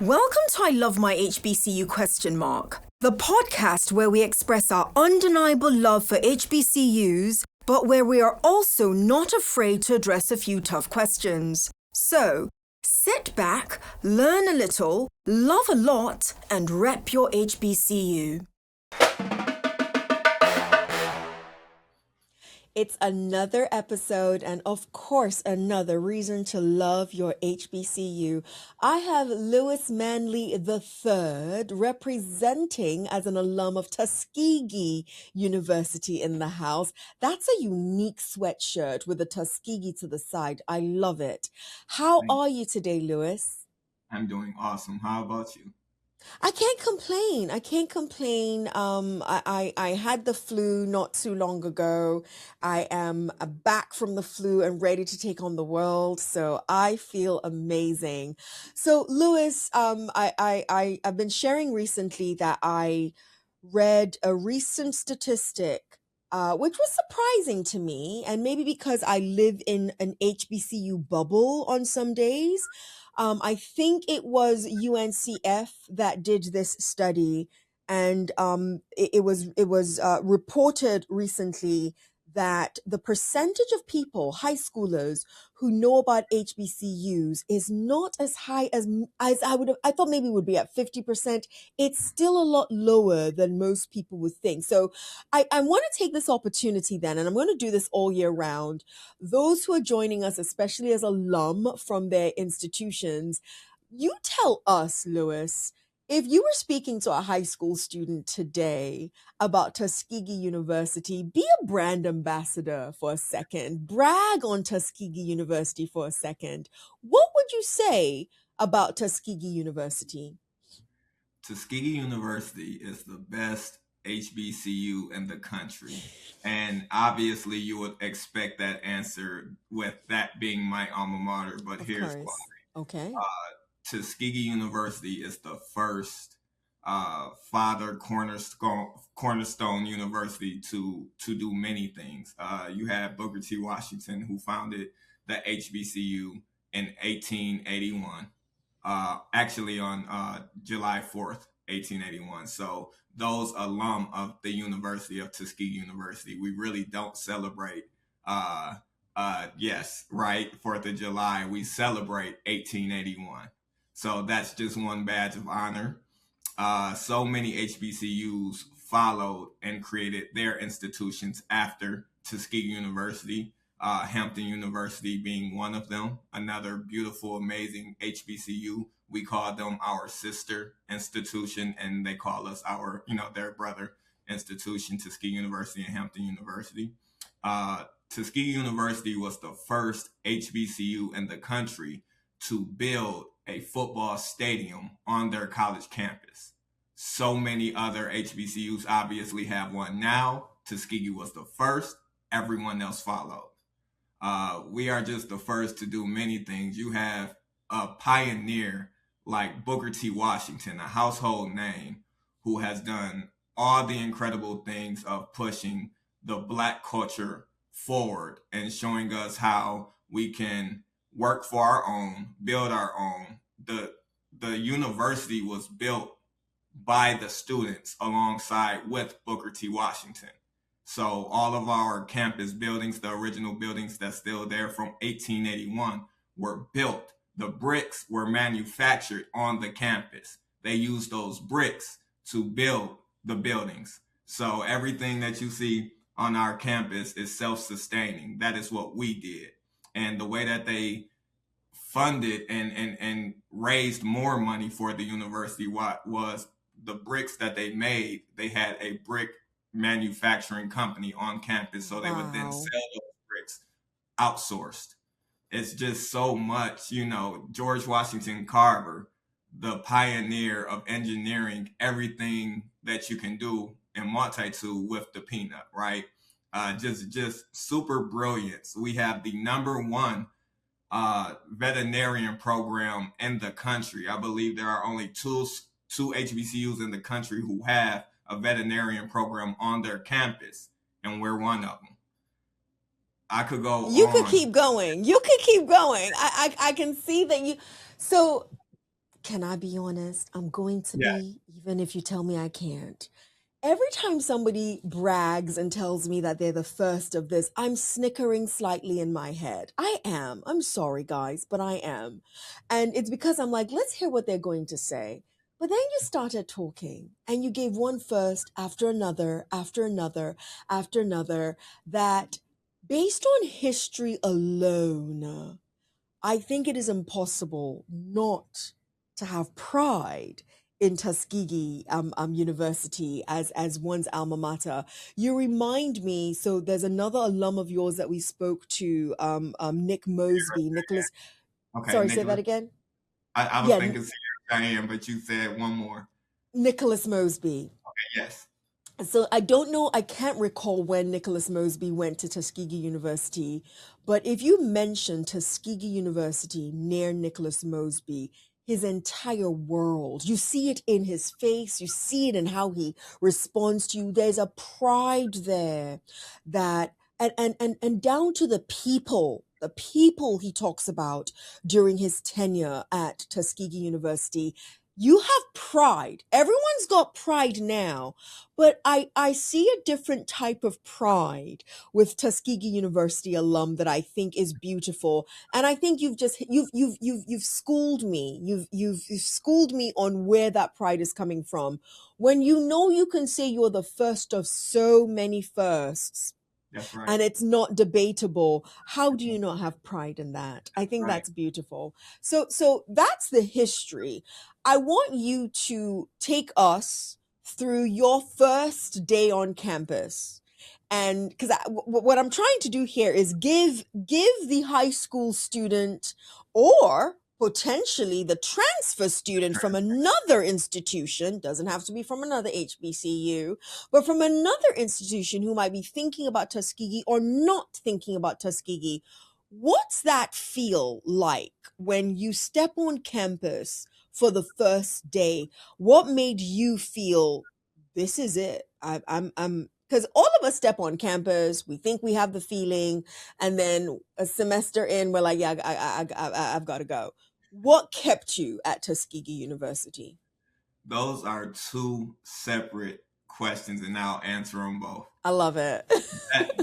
Welcome to I Love My HBCU ? The podcast where we express our undeniable love for HBCUs, but where we are also not afraid to address a few tough questions. So, sit back, learn a little, love a lot, and rep your HBCU. It's another episode and, of course, another reason to love your HBCU. I have Lewis Manley III representing as an alum of Tuskegee University in the house. That's a unique sweatshirt with a Tuskegee to the side. I love it. How are you today, Lewis? I'm doing awesome. How about you? I can't complain. I had the flu not too long ago. I am back from the flu and ready to take on the world. So I feel amazing. So Lewis, I've been sharing recently that I read a recent statistic, which was surprising to me, and maybe because I live in an HBCU bubble on some days. I think it was UNCF that did this study, and it was reported recently that the percentage of people, high schoolers, who know about HBCUs is not as high as I thought maybe it would be at 50%. It's still a lot lower than most people would think. So I want to take this opportunity then, and I'm going to do this all year round. Those who are joining us, especially as alum from their institutions, you tell us, Lewis, if you were speaking to a high school student today about Tuskegee University, be a brand ambassador for a second, brag on Tuskegee University for a second. What would you say about Tuskegee University? Tuskegee University is the best HBCU in the country. And obviously, you would expect that answer with that being my alma mater, but Of here's course. why. Okay. Tuskegee University is the first father cornerstone university to do many things. You had Booker T. Washington, who founded the HBCU in 1881. Actually on July 4th, 1881. So those alum of the University of Tuskegee University, we really don't celebrate, yes, right, 4th of July. We celebrate 1881. So that's just one badge of honor. So many HBCUs followed and created their institutions after Tuskegee University. Hampton University being one of them, another beautiful, amazing HBCU. We call them our sister institution, and they call us their brother institution, Tuskegee University and Hampton University. Tuskegee University was the first HBCU in the country to build a football stadium on their college campus. So many other HBCUs obviously have one now. Tuskegee was the first. Everyone else followed. We are just the first to do many things. You have a pioneer like Booker T. Washington, a household name, who has done all the incredible things of pushing the Black culture forward and showing us how we can work for our own, build our own. The university was built by the students alongside with Booker T. Washington. So all of our campus buildings, the original buildings that's still there from 1881, were built. The bricks were manufactured on the campus. They used those bricks to build the buildings. So everything that you see on our campus is self-sustaining. That is what we did. And the way that they funded and raised more money for the university was the bricks that they made. They had a brick manufacturing company on campus, so they would then sell those bricks outsourced. It's just so much, George Washington Carver, the pioneer of engineering, everything that you can do in multi-tool with the peanut, right? Just super brilliant. So we have the number one veterinarian program in the country. I believe there are only two HBCUs in the country who have a veterinarian program on their campus, and we're one of them. I could go could keep going. I can see that you. So Can I be honest? I'm going to Yeah, be, even if you tell me I can't. Every time somebody brags and tells me that they're the first of this, I'm snickering slightly in my head. I am. I'm sorry, guys, but I am. And it's because I'm like, let's hear what they're going to say. But then you started talking and you gave one first after another, after another, after another, that based on history alone, I think it is impossible not to have pride in Tuskegee University as one's alma mater. You remind me. So there's another alum of yours that we spoke to, Nick Mosby, Nicholas. okay, Sorry, say that Nicholas. again. I was Yeah, thinking Diane, but you said one more. Nicholas Mosby. Yes, So I don't know, I can't recall when Nicholas Mosby went to Tuskegee University, but if you mention Tuskegee University near Nicholas Mosby, his entire world, you see it in his face, you see it in how he responds to you. There's a pride there that and down to the people he talks about during his tenure at Tuskegee University. You have pride. Everyone's got pride now, but I see a different type of pride with Tuskegee University alum that I think is beautiful. And I think you've schooled me. You've schooled me on where that pride is coming from. When you know you can say you're the first of so many firsts, that's right. and it's not debatable, how do you not have pride in that? I think Right. that's beautiful. So that's the history. I want you to take us through your first day on campus, and because what I'm trying to do here is give the high school student, or potentially the transfer student from another institution, doesn't have to be from another HBCU, but from another institution who might be thinking about Tuskegee or not thinking about Tuskegee. What's that feel like when you step on campus for the first day? What made you feel this is it? I'm because all of us step on campus, we think we have the feeling, and then a semester in, we're like, yeah, I've got to go. What kept you at Tuskegee University? Those are two separate questions, and I'll answer them both. I love it.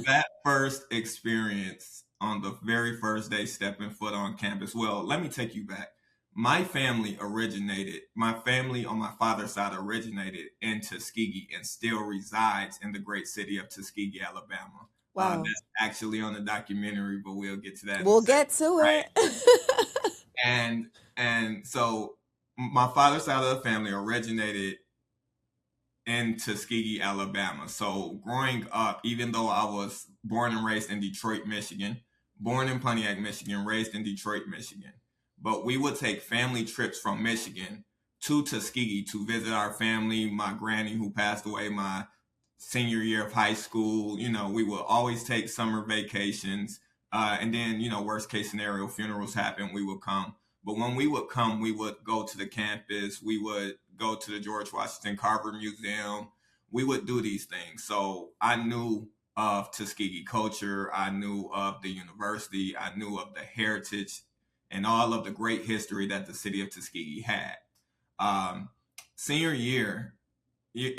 That first experience on the very first day stepping foot on campus. Well, let me take you back. My family on my father's side originated in Tuskegee and still resides in the great city of Tuskegee, Alabama. Wow. That's actually on the documentary, but we'll get to that in a We'll second, get to right? it. And so my father's side of the family originated in Tuskegee, Alabama. So growing up, even though I was born and raised in Detroit, Michigan, born in Pontiac, Michigan, raised in Detroit, Michigan, but we would take family trips from Michigan to Tuskegee to visit our family, my granny who passed away my senior year of high school. We would always take summer vacations. And then, worst case scenario, funerals happen, we would come. But when we would come, we would go to the campus. We would go to the George Washington Carver Museum. We would do these things. So I knew of Tuskegee culture. I knew of the university. I knew of the heritage and all of the great history that the city of Tuskegee had. Um, Senior year, you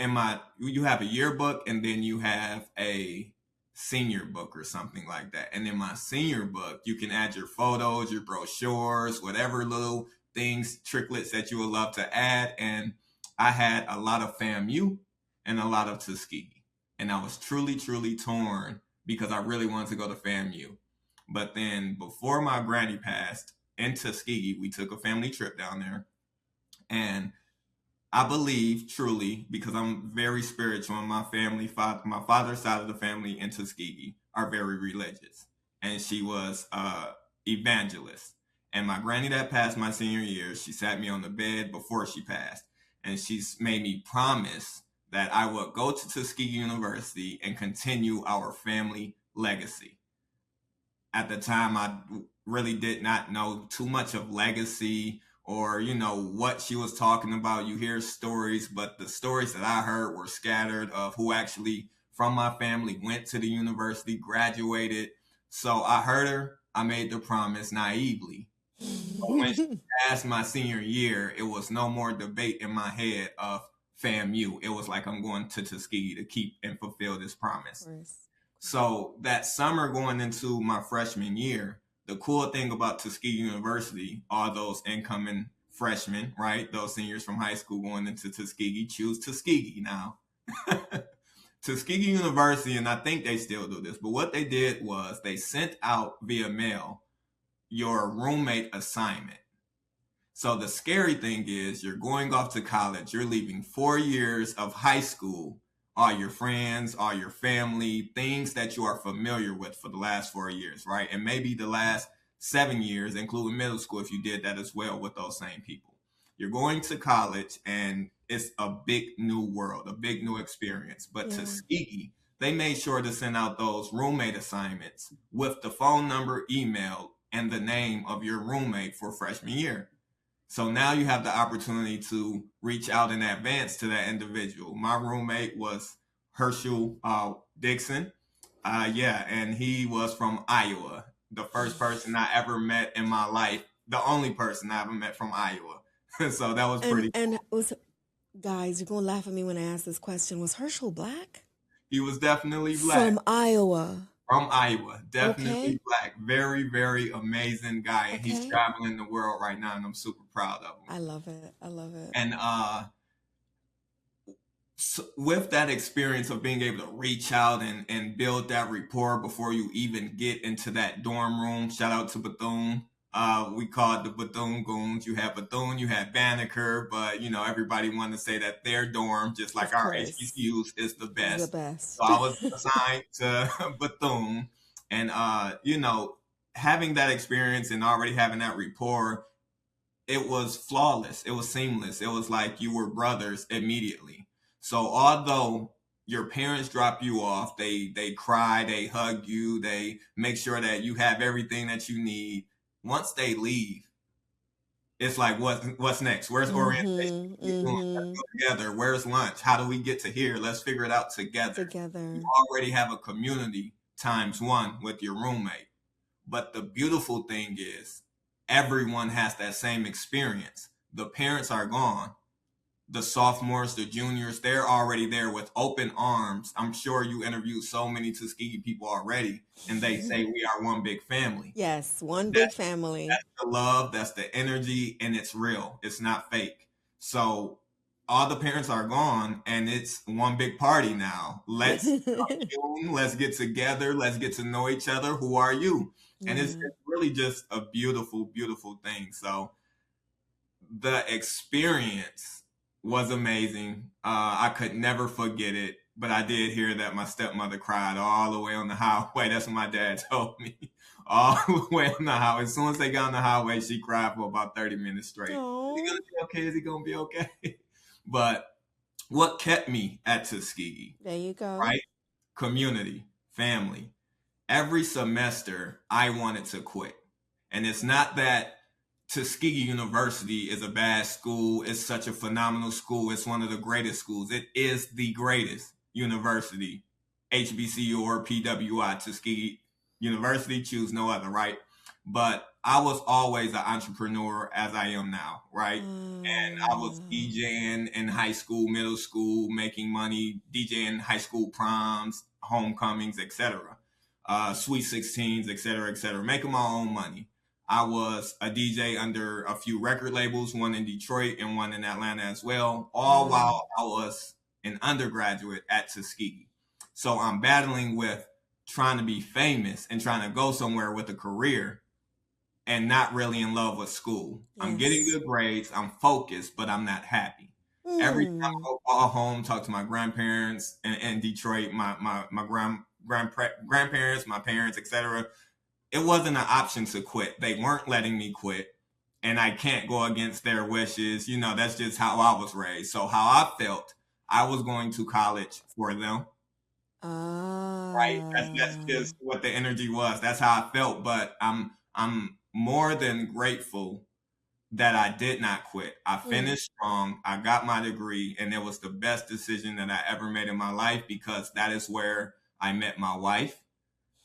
have a yearbook and then you have a senior book or something like that. And in my senior book, you can add your photos, your brochures, whatever little things, tricklets that you would love to add. And I had a lot of FAMU and a lot of Tuskegee. And I was truly, truly torn because I really wanted to go to FAMU. But then before my granny passed in Tuskegee, we took a family trip down there. And I believe truly, because I'm very spiritual, and my father's side of the family in Tuskegee are very religious, and she was evangelist. And my granny that passed my senior year, she sat me on the bed before she passed, and she's made me promise that I would go to Tuskegee University and continue our family legacy. At the time, I really did not know too much of legacy or what she was talking about. You hear stories, but the stories that I heard were scattered of who actually from my family went to the university, graduated. So I heard her, I made the promise naively, But when she passed my senior year, it was no more debate in my head of FAMU. It was like, I'm going to Tuskegee to keep and fulfill this promise. So that summer going into my freshman year, the cool thing about Tuskegee University, all those incoming freshmen, right? Those seniors from high school going into Tuskegee choose Tuskegee now. Tuskegee University, and I think they still do this, but what they did was they sent out via mail your roommate assignment. So the scary thing is you're going off to college, you're leaving 4 years of high school, all your friends, all your family, things that you are familiar with for the last 4 years, right? And maybe the last 7 years, including middle school, if you did that as well with those same people. You're going to college and it's a big new world, a big new experience. But Tuskegee, they made sure to send out those roommate assignments with the phone number, email, and the name of your roommate for freshman year. So now you have the opportunity to reach out in advance to that individual. My roommate was Herschel Dixon. And he was from Iowa. The first person I ever met in my life, the only person I ever met from Iowa. So that was pretty cool. And was, guys, you're going to laugh at me when I ask this question. Was Herschel Black? He was definitely Black. From Iowa. From Iowa, definitely Black. Very, very amazing guy. And he's traveling the world right now, and I'm super proud of him. I love it. I love it. And so with that experience of being able to reach out and build that rapport before you even get into that dorm room, shout out to Bethune. We call it the Bethune Goons. You have Bethune, you have Banneker, but everybody wanted to say that their dorm, just like our HBCUs, is the best. So I was assigned to Bethune, and having that experience and already having that rapport, it was flawless. It was seamless. It was like you were brothers immediately. So although your parents drop you off, they cry, they hug you, they make sure that you have everything that you need. Once they leave, it's like, what's next? Where's orientation? Let's go together. Where's lunch? How do we get to here? Let's figure it out together. You already have a community ×1 with your roommate. But the beautiful thing is everyone has that same experience. The parents are gone. The sophomores, the juniors, they're already there with open arms. I'm sure you interviewed so many Tuskegee people already, and they say we are one big family. Yes, big family. That's the love, that's the energy, and it's real. It's not fake. So all the parents are gone, and it's one big party now. Let's get together. Let's get to know each other. Who are you? And it's really just a beautiful, beautiful thing. So the experience was amazing. I could never forget it, but I did hear that my stepmother cried all the way on the highway. That's what my dad told me. All the way on the highway. As soon as they got on the highway, she cried for about 30 minutes straight. Aww. Is he gonna be okay? Is he gonna be okay? But what kept me at Tuskegee? There you go. Right? Community, family. Every semester, I wanted to quit. And it's not that Tuskegee University is a bad school. It's such a phenomenal school. It's one of the greatest schools. It is the greatest university, HBCU or PWI. Tuskegee University, choose no other, right? But I was always an entrepreneur as I am now, right? And I was DJing in high school, middle school, making money, DJing high school proms, homecomings, etc. Sweet 16s, etc., making my own money. I was a DJ under a few record labels, one in Detroit and one in Atlanta as well, all while I was an undergraduate at Tuskegee. So I'm battling with trying to be famous and trying to go somewhere with a career and not really in love with school. Yes. I'm getting good grades, I'm focused, but I'm not happy. Every time I go home, talk to my grandparents in Detroit, my grandparents, my parents, etc., it wasn't an option to quit. They weren't letting me quit, and I can't go against their wishes. That's just how I was raised. So how I felt, I was going to college for them. Right? That's just what the energy was. That's how I felt. But I'm more than grateful that I did not quit. I finished strong. I got my degree, and it was the best decision that I ever made in my life because that is where I met my wife,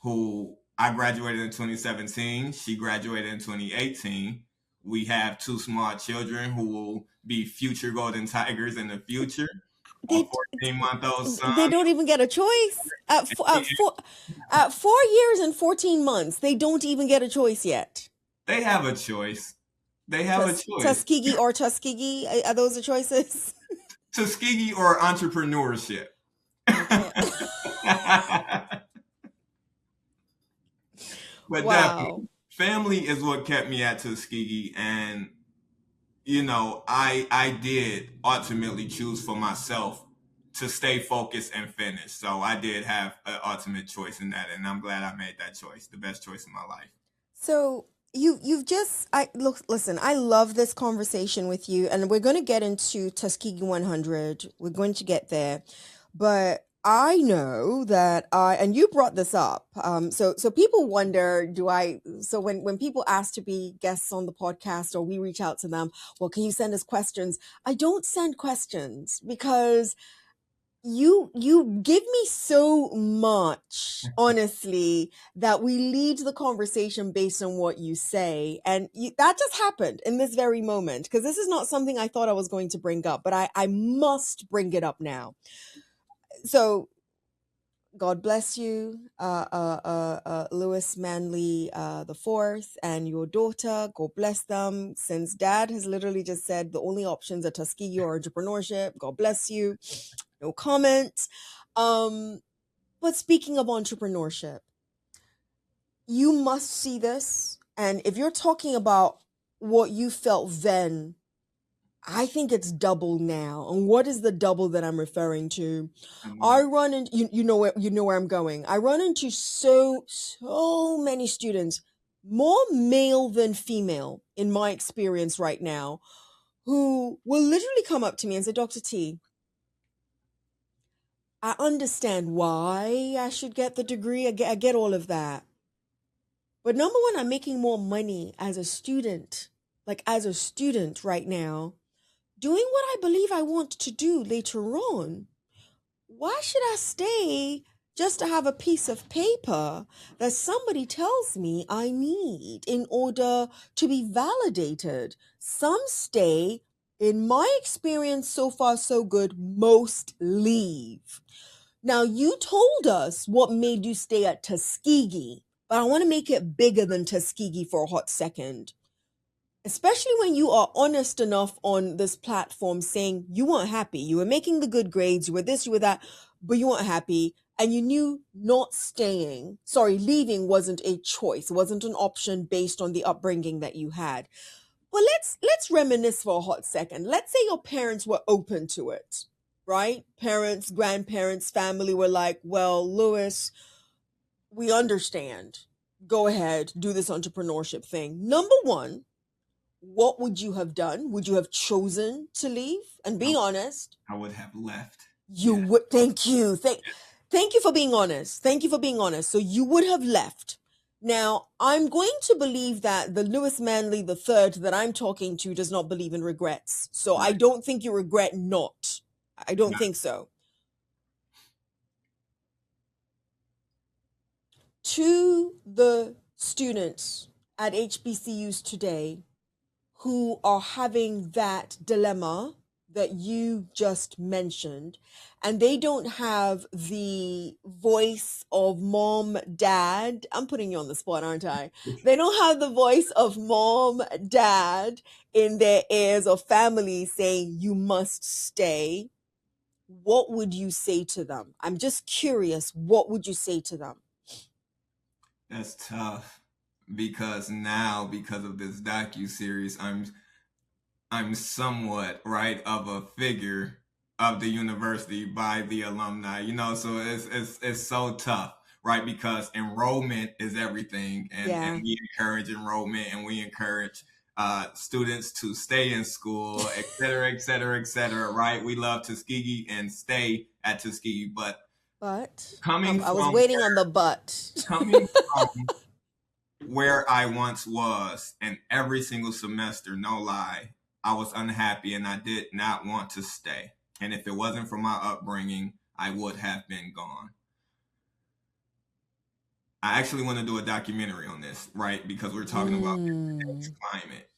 who I graduated in 2017. She graduated in 2018. We have two small children who will be future golden tigers in the future. A They 14-month-old son. they don't even get a choice at 4 years and 14 months. They don't even get a choice yet. They have a choice. They have a choice. Tuskegee or Tuskegee, are those the choices? Tuskegee or entrepreneurship. Okay. But Wow. definitely, family is what kept me at Tuskegee, and I did ultimately choose for myself to stay focused and finish. So I did have an ultimate choice in that, and I'm glad I made that choice, the best choice in my life. So you've just I look listen, I love this conversation with you, and we're going to get into Tuskegee 100. We're going to get there. But I know that and you brought this up. So people wonder, so when people ask to be guests on the podcast or we reach out to them, well, can you send us questions? I don't send questions because you give me so much, honestly, that we lead the conversation based on what you say, and that just happened in this very moment, because this is not something I thought I was going to bring up, but I must bring it up now. So God bless you, Lewis Manley the fourth, and your daughter. God bless them. Since Dad has literally just said the only options are Tuskegee or entrepreneurship, God bless you. No comment. But speaking of entrepreneurship, you must see this, and if you're talking about what you felt then, I think it's double now. And what is the double that I'm referring to? I run into you know where I'm going. I run into so many students, more male than female in my experience right now, who will literally come up to me and say, Dr. T, I understand why I should get the degree. I get all of that. But number one, I'm making more money as a student, like as a student right now, doing what I believe I want to do later on. Why should I stay just to have a piece of paper that somebody tells me I need in order to be validated? Some stay, in my experience so far so good, most leave. Now, you told us what made you stay at Tuskegee, but I want to make it bigger than Tuskegee for a hot second. Especially when you are honest enough on this platform saying you weren't happy. You were making the good grades, you were this, you were that, but you weren't happy. And you knew leaving wasn't a choice, wasn't an option based on the upbringing that you had. Well, let's reminisce for a hot second. Let's say your parents were open to it, right? Parents, grandparents, family were like, well, Lewis, we understand. Go ahead, do this entrepreneurship thing. Number one, what would you have done? Would you have chosen to leave? And be honest. I would have left. You Yeah. would. Thank you. Thank you for being honest. Thank you for being honest. So you would have left. Now, I'm going to believe that the Lewis Manley the third that I'm talking to does not believe in regrets. So I Right. don't think you regret not. I don't Not think so. To the students at HBCUs today who are having that dilemma that you just mentioned, and they don't have the voice of mom, dad. I'm putting you on the spot, aren't I? They don't have the voice of mom, dad in their ears, or family saying, you must stay. What would you say to them? I'm just curious. What would you say to them? That's tough because now, because of this docu-series, I'm somewhat right of a figure of the university by the alumni, so it's so tough, right? Because enrollment is everything, and Yeah. we encourage enrollment, and we encourage students to stay in school, et cetera, et cetera, et cetera, right? We love Tuskegee and stay at Tuskegee, but But coming I was from waiting on the but. coming from where I once was, and every single semester, no lie, I was unhappy and I did not want to stay. And if it wasn't for my upbringing, I would have been gone. I actually want to do a documentary on this, right? Because we're talking about today's climate.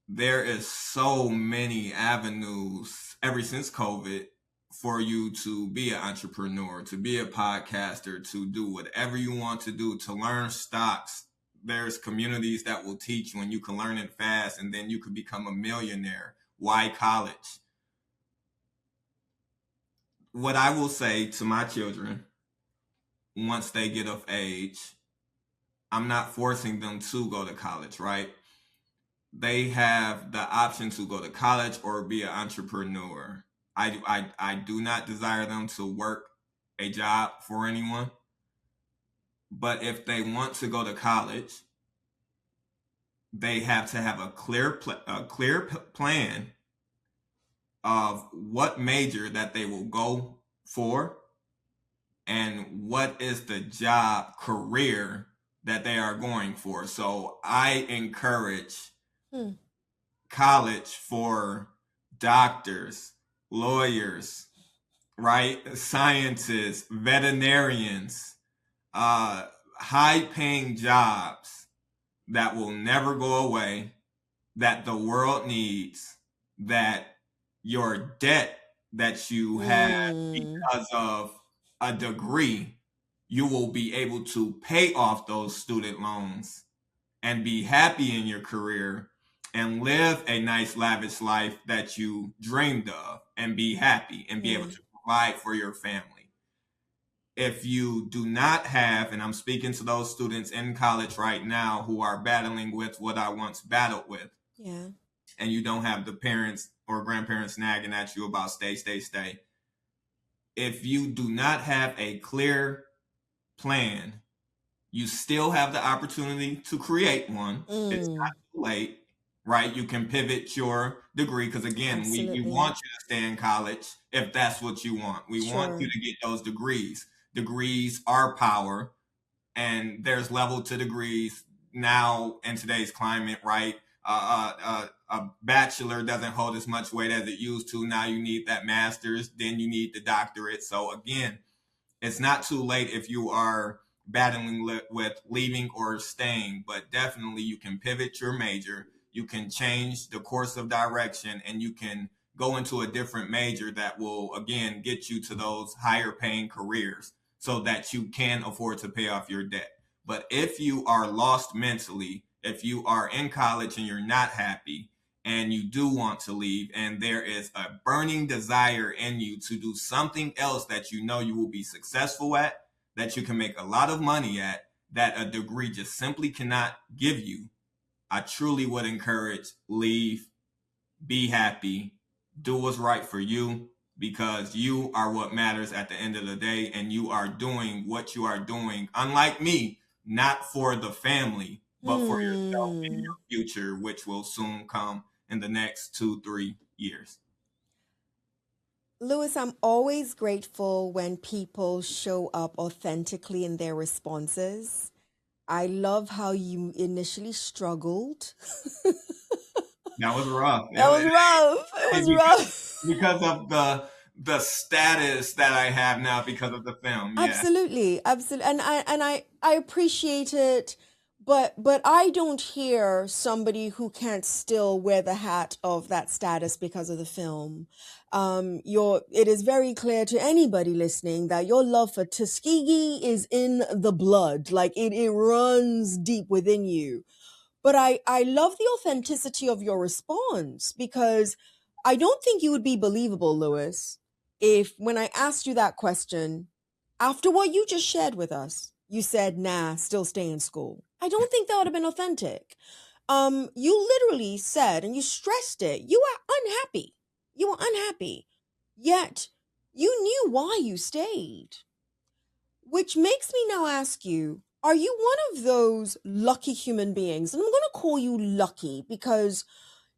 there is so many avenues ever since COVID for you to be an entrepreneur, to be a podcaster, to do whatever you want to do, to learn stocks. There's communities that will teach you and you can learn it fast and then you can become a millionaire. Why college? What I will say to my children once they get of age, I'm not forcing them to go to college, right? They have the option to go to college or be an entrepreneur. I do not desire them to work a job for anyone. But if they want to go to college, they have to have a clear plan of what major that they will go for and what is the job career that they are going for. So I encourage college for doctors, lawyers, right? Scientists, veterinarians, high paying jobs that will never go away, that the world needs, that your debt that you had because of a degree, you will be able to pay off those student loans and be happy in your career and live a nice lavish life that you dreamed of and be happy and be able to provide for your family. If you do not have, and I'm speaking to those students in college right now who are battling with what I once battled with, and you don't have the parents or grandparents nagging at you about stay. If you do not have a clear plan, you still have the opportunity to create one. It's not too late, right? You can pivot your degree because, again, we want you to stay in college if that's what you want. We want you to get those degrees. Degrees are power, and there's level to degrees now in today's climate, right? A bachelor doesn't hold as much weight as it used to. Now you need that master's, then you need the doctorate. So again, it's not too late if you are battling with leaving or staying, but definitely you can pivot your major. You can change the course of direction and you can go into a different major that will, again, get you to those higher paying careers so that you can afford to pay off your debt. But if you are lost mentally, if you are in college and you're not happy and you do want to leave and there is a burning desire in you to do something else that you know you will be successful at, that you can make a lot of money at, that a degree just simply cannot give you, I truly would encourage leave, be happy, do what's right for you, because you are what matters at the end of the day, and you are doing what you are doing, unlike me, not for the family, but for yourself and your future, which will soon come in the next 2-3 years. Lewis, I'm always grateful when people show up authentically in their responses. I love how you initially struggled. That was rough. That was rough. It was rough. Because of the status that I have now because of the film. Yeah. Absolutely. And I appreciate it, but I don't hear somebody who can't still wear the hat of that status because of the film. It is very clear to anybody listening that your love for Tuskegee is in the blood. Like it runs deep within you. But I love the authenticity of your response, because I don't think you would be believable, Lewis, if when I asked you that question, after what you just shared with us, you said, nah, still stay in school. I don't think that would have been authentic. You literally said, and you stressed it, you were unhappy. You were unhappy. Yet you knew why you stayed. Which makes me now ask you, are you one of those lucky human beings? And I'm going to call you lucky because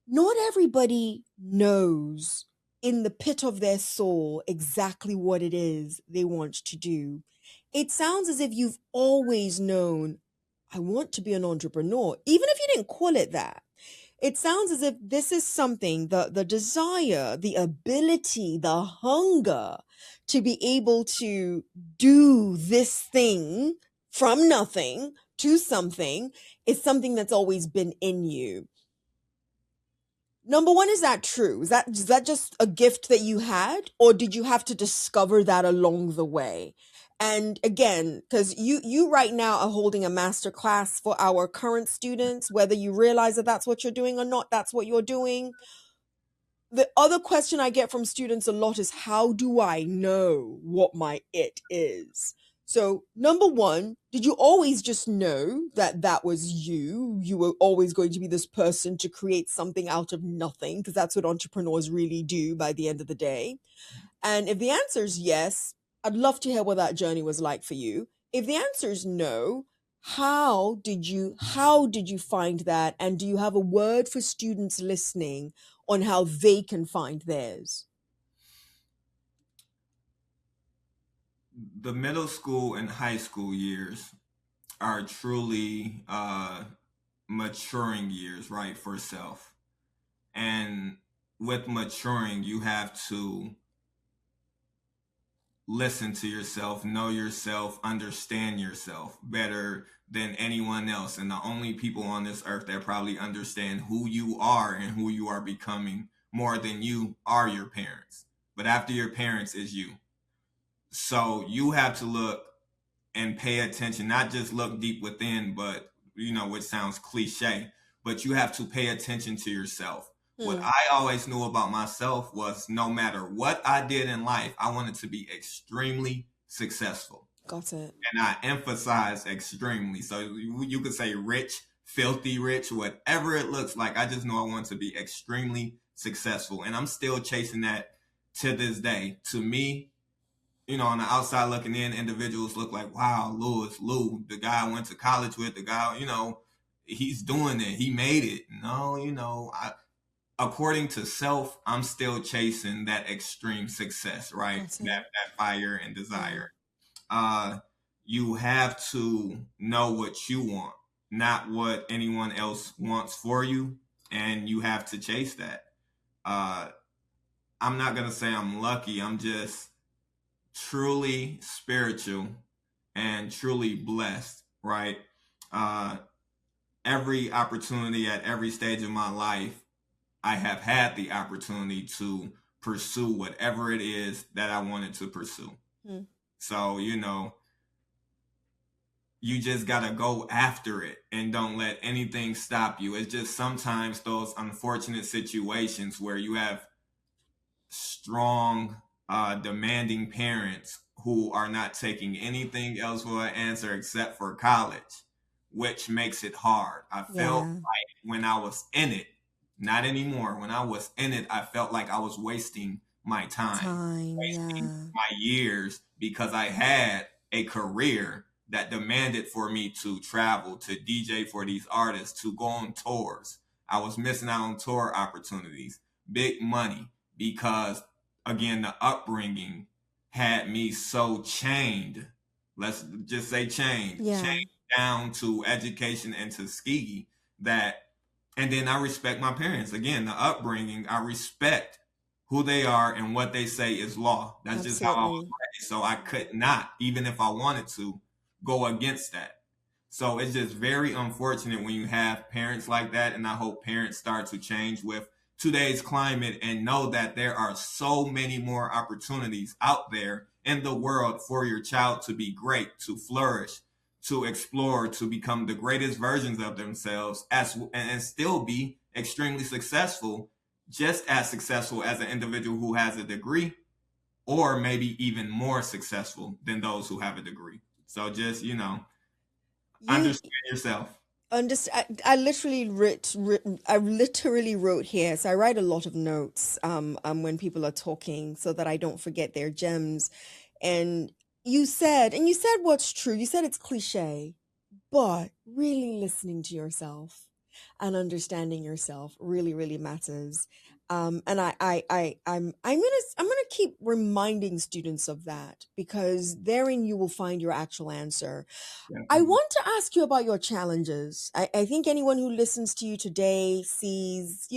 not everybody knows in the pit of their soul exactly what it is they want to do. It sounds as if you've always known, I want to be an entrepreneur, even if you didn't call it that. It sounds as if this is something, the desire, the ability, the hunger to be able to do this thing from nothing to something is something that's always been in you. Number one, is that true? Is that just a gift that you had, or did you have to discover that along the way? And again, because you right now are holding a master class for our current students, whether you realize that that's what you're doing or not, that's what you're doing. The other question I get from students a lot is, how do I know what my it is? So, number one, did you always just know that that was you? You were always going to be this person to create something out of nothing, because that's what entrepreneurs really do by the end of the day. And if the answer is yes, I'd love to hear what that journey was like for you. If the answer is no, how did you find that, and do you have a word for students listening on how they can find theirs? The middle school and high school years are truly maturing years, right, for self. And with maturing, you have to listen to yourself, know yourself, understand yourself better than anyone else. And the only people on this earth that probably understand who you are and who you are becoming more than you are your parents. But after your parents is you. So you have to look and pay attention, not just look deep within, but, which sounds cliche, but you have to pay attention to yourself. What Hmm, I always knew about myself was no matter what I did in life, I wanted to be extremely successful. got it. And I emphasize extremely. So you could say rich, filthy rich, whatever it looks like. I just know I want to be extremely successful. And I'm still chasing that to this day. To me, on the outside looking in, individuals look like, wow, Lou, the guy I went to college with, the guy, he's doing it. He made it. No, according to self, I'm still chasing that extreme success, right? Got it. That fire and Yeah. desire. Uh, you have to know what you want, not what anyone else wants for you. And you have to chase that. Uh, I'm not going to say I'm lucky. I'm just truly spiritual and truly blessed, right? Uh, every opportunity at every stage of my life, I have had the opportunity to pursue whatever it is that I wanted to pursue. Hmm. So, you just got to go after it and don't let anything stop you. It's just sometimes those unfortunate situations where you have strong, demanding parents who are not taking anything else for an answer except for college, which makes it hard. I felt Yeah. like when I was in it, not anymore. When I was in it, I felt like I was wasting my time, Time. wasting Yeah. my years because I had a career that demanded for me to travel, to DJ for these artists, to go on tours. I was missing out on tour opportunities, big money, because again, the upbringing had me so chained. Let's just say Yeah. chained down to education and Tuskegee that, and then I respect my parents. Again, the upbringing, I respect who they are and what they say is law. That's just how I was Absolutely. raised. So I could not, even if I wanted to, go against that. So it's just very unfortunate when you have parents like that. And I hope parents start to change with today's climate and know that there are so many more opportunities out there in the world for your child to be great, to flourish, to explore, to become the greatest versions of themselves and still be extremely successful, just as successful as an individual who has a degree, or maybe even more successful than those who have a degree. So just, You understand yourself. I literally I literally wrote here. So I write a lot of notes when people are talking so that I don't forget their gems. And you said what's true. You said it's cliche, but really listening to yourself and understanding yourself really, really matters. And I'm gonna keep reminding students of that, because therein you will find your actual answer. I Definitely. want to ask you about your challenges. I think anyone who listens to you today sees,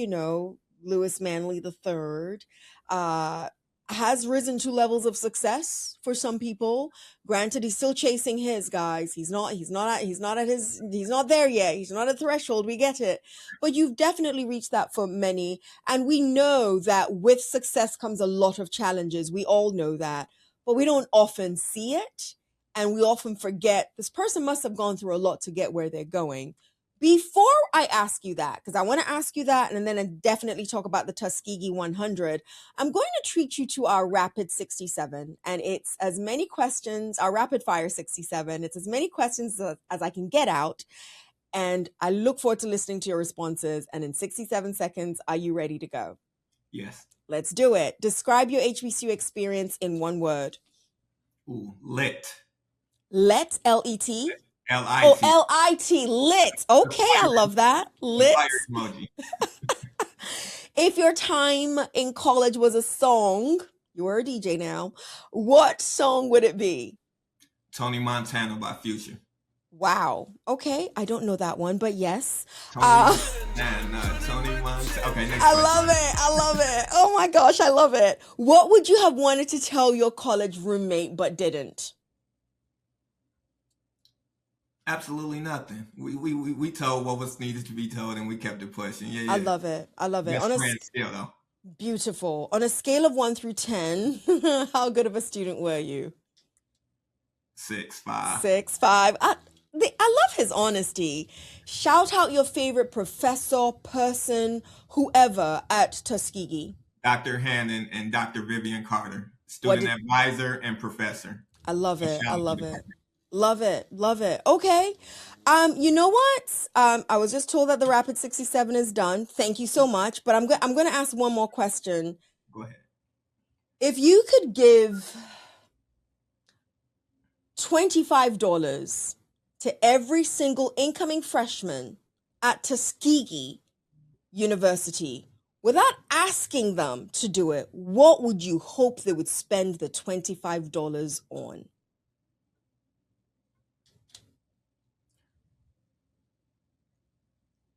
Lewis Manley III. Uh, has risen to levels of success for some people. Granted, he's still chasing his guys. He's not there yet. He's not at threshold. We get it. But you've definitely reached that for many. And we know that with success comes a lot of challenges. We all know that. But we don't often see it. And we often forget this person must have gone through a lot to get where they're going. Before I ask you that, because I want to ask you that, and then I definitely talk about the Tuskegee 100, I'm going to treat you to our Rapid 67. And it's as many questions, our Rapid Fire 67. It's as many questions as I can get out. And I look forward to listening to your responses. And in 67 seconds, are you ready to go? Yes. Let's do it. Describe your HBCU experience in one word. Ooh, lit. Let, L-E-T? L-I-T. Oh, L-I-T, lit. Okay, I love that. Lit. Fire emoji. If your time in college was a song, you were a DJ now, what song would it be? Tony Montana by Future. Wow. Okay, I don't know that one, but yes. Tony Montana. Okay, next I question. love it. I love it. Oh my gosh, I love it. What would you have wanted to tell your college roommate but didn't? Absolutely nothing. We told what was needed to be told, and we kept it pushing. Yeah. I love it. I love it. Best friend still, though. Beautiful. On a scale of 1 through 10, how good of a student were you? 6.5. 6.5. I love his honesty. Shout out your favorite professor, person, whoever at Tuskegee. Dr. Hannon and Dr. Vivian Carter, student advisor and professor. I love it. I love it. Love it. Love it. Okay. You know what? I was just told that the Rapid 67 is done. Thank you so much. But I'm going to ask one more question. Go ahead. If you could give $25 to every single incoming freshman at Tuskegee University, without asking them to do it, what would you hope they would spend the $25 on?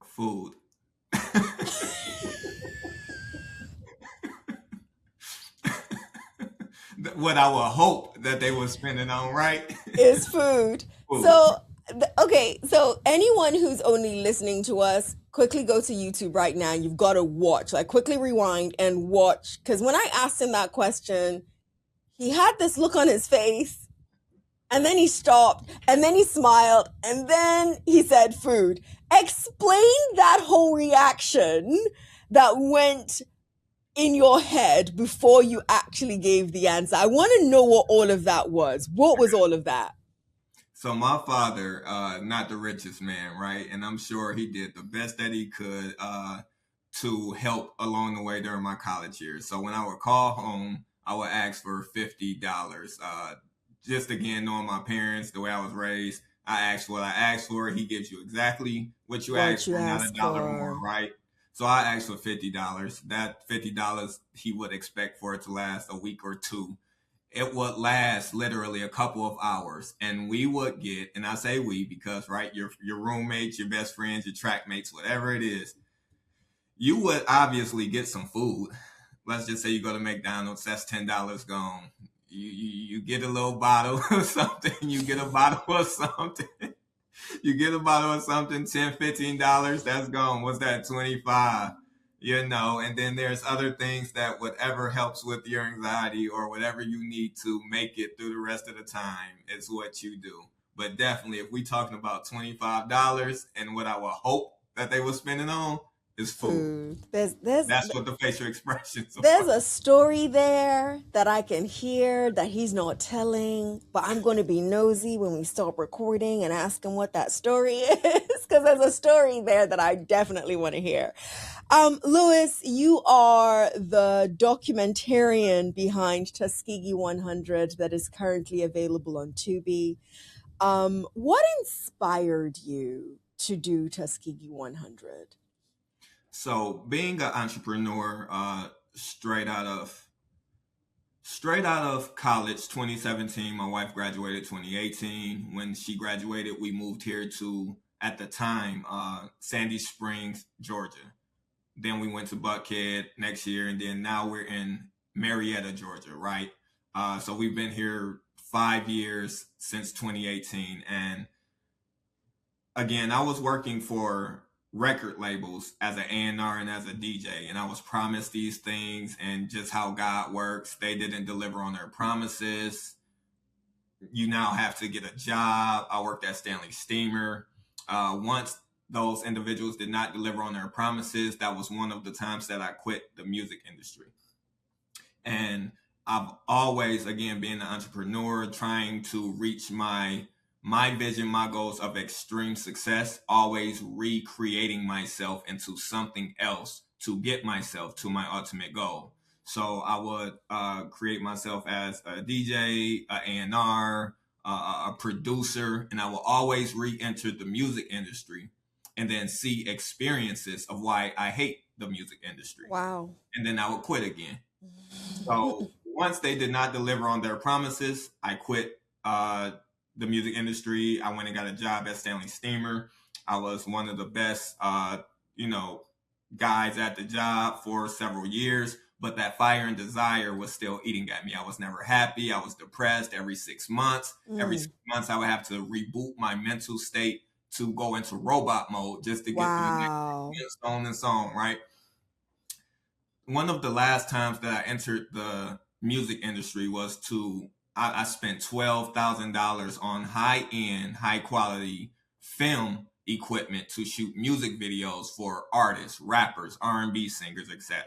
Food. What I would hope that they were spending on, right? Is food. So, okay, so anyone who's only listening to us, quickly go to YouTube right now. You've got to watch, like quickly rewind and watch. Because when I asked him that question, he had this look on his face, and then he stopped, and then he smiled, and then he said food. Explain that whole reaction that went in your head before you actually gave the answer. I want to know what all of that was. What was all of that? So my father, not the richest man, right? And I'm sure he did the best that he could to help along the way during my college years. So when I would call home, I would ask for $50. Just again, knowing my parents, the way I was raised, I asked what I asked for. He gives you exactly what you asked for, not a dollar more, right? So I asked for $50. That $50 he would expect for it to last a week or two. It would last literally a couple of hours, and we would get, and I say we because, right, your roommates, your best friends, your track mates, whatever it is, you would obviously get some food. Let's just say you go to McDonald's, that's $10 gone. You get a little bottle of something, you get a bottle of something. You get a bottle of something, $10, $15, that's gone. What's that, 25? You know, and then there's other things that whatever helps with your anxiety or whatever you need to make it through the rest of the time is what you do. But definitely, if we're talking about $25 and what I would hope that they were spending on is food. That's what the facial expressions are. There's a story there that I can hear that he's not telling, but I'm going to be nosy when we stop recording and ask him what that story is, because there's a story there that I definitely want to hear. Louis, you are the documentarian behind Tuskegee 100 that is currently available on Tubi. What inspired you to do Tuskegee 100? So being an entrepreneur, straight out of college, 2017, my wife graduated 2018. When she graduated, we moved here to, at the time, Sandy Springs, Georgia. Then we went to Buckhead next year, and then now we're in Marietta, Georgia, right? So we've been here 5 years since 2018. And again, I was working for record labels as an A&R and as a DJ, and I was promised these things, and just how God works, they didn't deliver on their promises. You now have to get a job. I worked at Stanley Steamer. Once those individuals did not deliver on their promises, that was one of the times that I quit the music industry. And I've always, again, being an entrepreneur, trying to reach my vision, my goals of extreme success, always recreating myself into something else to get myself to my ultimate goal. So I would create myself as a DJ, a A&R, a producer, and I will always re-enter the music industry and then see experiences of why I hate the music industry. Wow. And then I would quit again. So once they did not deliver on their promises, I quit the music industry. I went and got a job at Stanley Steamer. I was one of the best, guys at the job for several years, but that fire and desire was still eating at me. I was never happy. I was depressed every 6 months. Every 6 months, I would have to reboot my mental state to go into robot mode just to get Wow. through the next and so on, right? One of the last times that I entered the music industry was I spent $12,000 on high-end, high-quality film equipment to shoot music videos for artists, rappers, R&B singers, etc.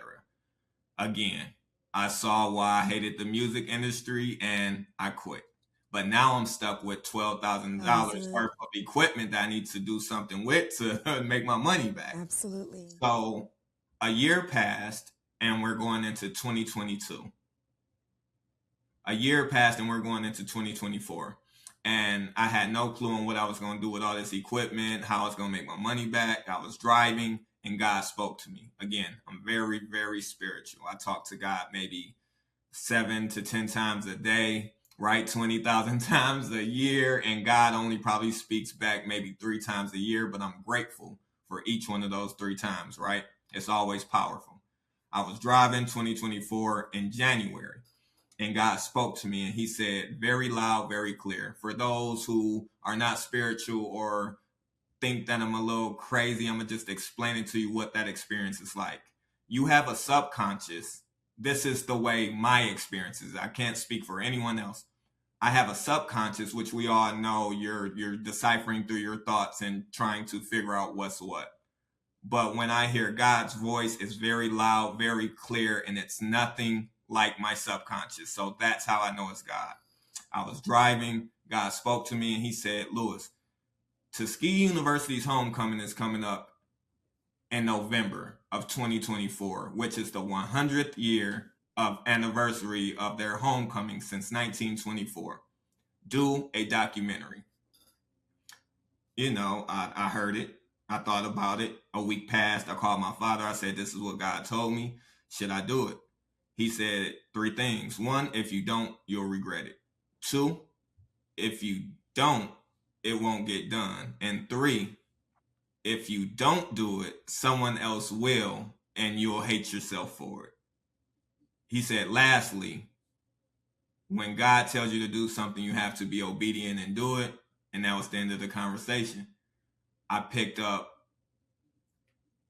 Again, I saw why I hated the music industry and I quit. But now I'm stuck with $12,000 worth of equipment that I need to do something with to make my money back. Absolutely. So a year passed and we're going into 2022. A year passed and we're going into 2024. And I had no clue on what I was going to do with all this equipment, how I was going to make my money back. I was driving and God spoke to me. Again, I'm very, very spiritual. I talk to God maybe 7 to 10 times a day, right? 20,000 times a year. And God only probably speaks back maybe 3 times a year, but I'm grateful for each one of those 3 times, right? It's always powerful. I was driving 2024 in January. And God spoke to me and he said very loud, very clear. For those who are not spiritual or think that I'm a little crazy, I'm going to just explain it to you what that experience is like. You have a subconscious. This is the way my experience is. I can't speak for anyone else. I have a subconscious, which we all know you're deciphering through your thoughts and trying to figure out what's what. But when I hear God's voice, it's very loud, very clear, and it's nothing like my subconscious. So that's how I know it's God. I was driving, God spoke to me and he said, Lewis, Tuskegee University's homecoming is coming up in November of 2024, which is the 100th year of anniversary of their homecoming since 1924. Do a documentary. I heard it. I thought about it. A week passed. I called my father. I said, this is what God told me. Should I do it? He said 3 things. 1, if you don't, you'll regret it. 2, if you don't, it won't get done. And 3, if you don't do it, someone else will, and you'll hate yourself for it. He said, lastly, when God tells you to do something, you have to be obedient and do it. And that was the end of the conversation. I picked up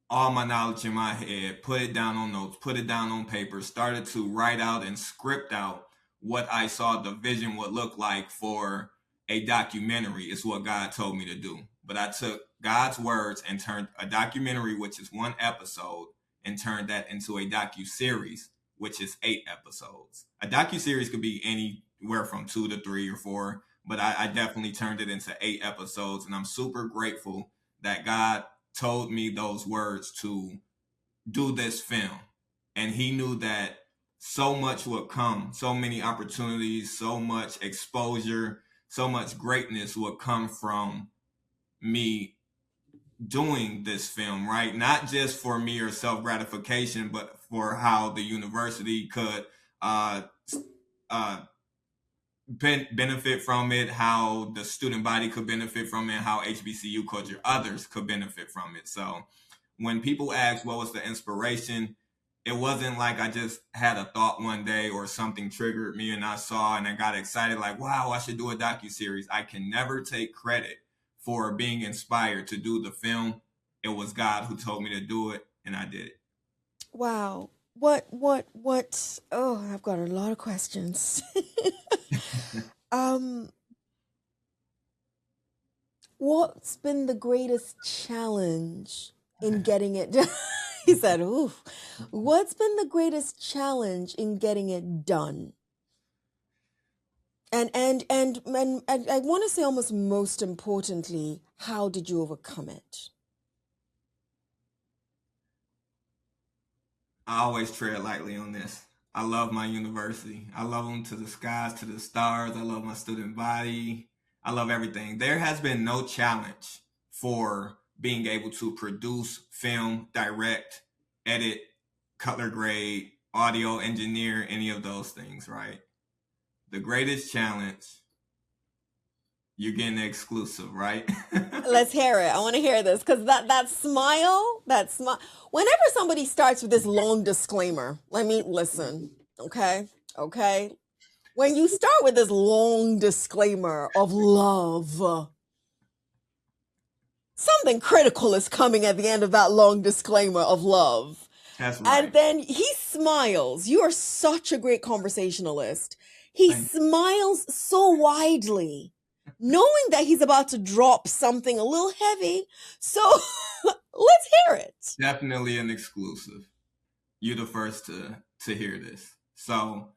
all my knowledge in my head, put it down on notes, put it down on paper, started to write out and script out what I saw the vision would look like for a documentary is what God told me to do. But I took God's words and turned a documentary, which is 1 episode, and turned that into a docu-series, which is 8 episodes. A docu-series could be anywhere from 2 to 3 or 4, but I definitely turned it into 8 episodes. And I'm super grateful that God told me those words to do this film. And he knew that so much would come, so many opportunities, so much exposure, so much greatness would come from me doing this film, right? Not just for me or self-gratification, but for how the university could benefit from it, how the student body could benefit from it, how HBCU culture, others could benefit from it. So when people ask what was the inspiration, It wasn't like I just had a thought one day or something triggered me and I saw and I got excited like, wow, I should do a docu-series. I can never take credit for being inspired to do the film. It was God who told me to do it, and I did it. Wow. Oh, I've got a lot of questions. um, what's been the greatest challenge in getting it done? He said, ooh, what's been the greatest challenge in getting it done? And I want to say almost most importantly, how did you overcome it? I always tread lightly on this. I love my university. I love them to the skies, to the stars. I love my student body. I love everything. There has been no challenge for being able to produce, film, direct, edit, color grade, audio engineer, any of those things, right? The greatest challenge, you're getting the exclusive, right? Let's hear it. I want to hear this because that smile. Whenever somebody starts with this long disclaimer, let me listen. Okay, okay. When you start with this long disclaimer of love, something critical is coming at the end of that long disclaimer of love. That's And right. then he smiles. You are such a great conversationalist. He Thank smiles so widely, knowing that he's about to drop something a little heavy. So let's hear it. you. Definitely an exclusive. You're the first to hear this. So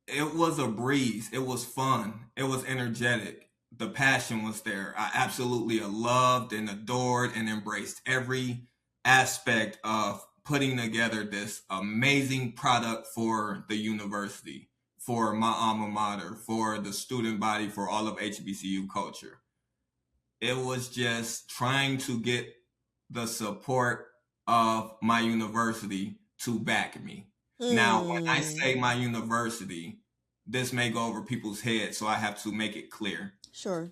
it was a breeze. It was fun. It was energetic. The passion was there. I absolutely loved and adored and embraced every aspect of putting together this amazing product for the university, for my alma mater, for the student body, for all of HBCU culture. It was just trying to get the support of my university to back me. Now, when I say Hmm. my university, this may go over people's heads, so I have to make it clear. Sure.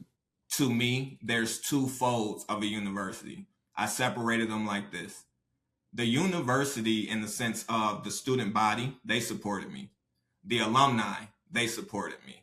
To me, there's two folds of a university. I separated them like this. The university, in the sense of the student body, they supported me. The alumni, they supported me.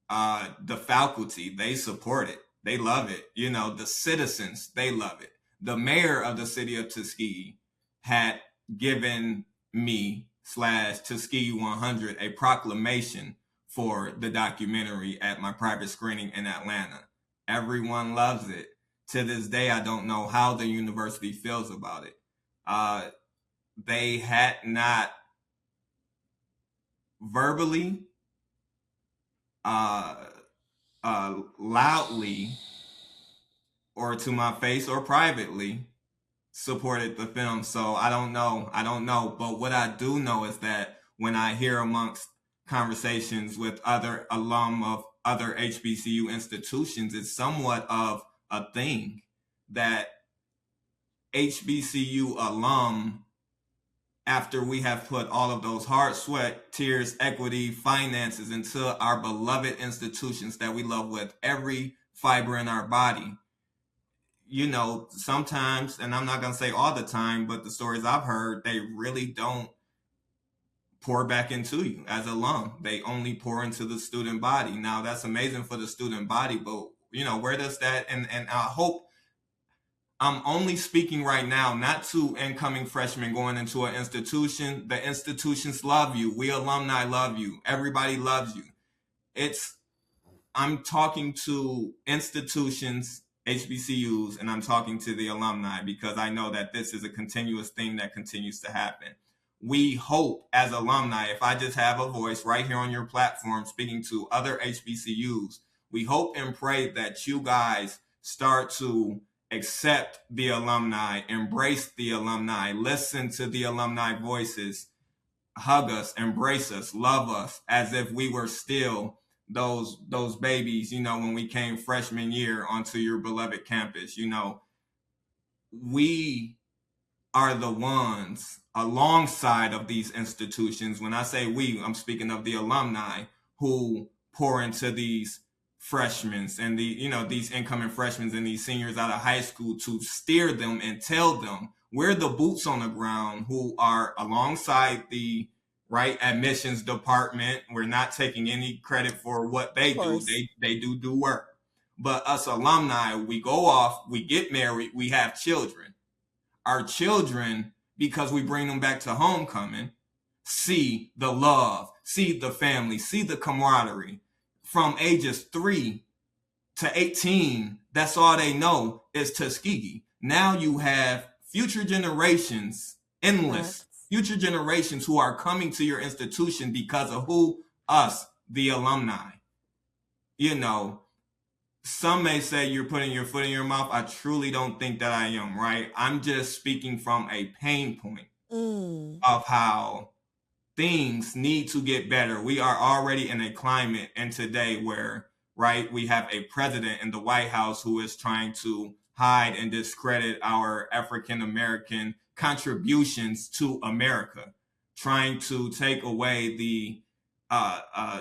The faculty, they support it. They love it. You know, the citizens, they love it. The mayor of the city of Tuskegee had given me slash Tuskegee 100 a proclamation for the documentary at my private screening in Atlanta. Everyone loves it. To this day, I don't know how the university feels about it. Uh, they had not verbally, uh, loudly, or to my face or privately supported the film. So I don't know. I don't know. But what I do know is that when I hear amongst conversations with other alum of other HBCU institutions, it's somewhat of a thing that HBCU alum, after we have put all of those hard sweat, tears, equity, finances into our beloved institutions that we love with every fiber in our body, you know, sometimes, and I'm not going to say all the time, but the stories I've heard, they really don't pour back into you as alum. They only pour into the student body. Now, that's amazing for the student body, but, you know, where does that, and I hope I'm only speaking right now, not to incoming freshmen going into an institution. The institutions love you. We alumni love you. Everybody loves you. It's I'm talking to institutions, HBCUs, and I'm talking to the alumni because I know that this is a continuous thing that continues to happen. We hope as alumni, if I just have a voice right here on your platform speaking to other HBCUs, we hope and pray that you guys start to accept the alumni, embrace the alumni, listen to the alumni voices, hug us, embrace us, love us as if we were still those babies, you know, when we came freshman year onto your beloved campus. You know, we are the ones alongside of these institutions. When I say we, I'm speaking of the alumni who pour into these freshmen and the, you know, these incoming freshmen and these seniors out of high school to steer them and tell them We're the boots on the ground who are alongside the right admissions department. We're not taking any credit for what Of they do. course. They do work. But us alumni, we go off, we get married, we have children. Our children, because we bring them back to homecoming, see the love, see the family, see the camaraderie. From ages 3 to 18, that's all they know is Tuskegee. Now you have future generations, endless Facts. future generations who are coming to your institution because of who? Us, the alumni. You know, some may say you're putting your foot in your mouth. I truly don't think that I am, right? I'm just speaking from a pain point Mm. of how things need to get better. We are already in a climate and today where, right, we have a president in the White House who is trying to hide and discredit our African American contributions to America, trying to take away uh, uh,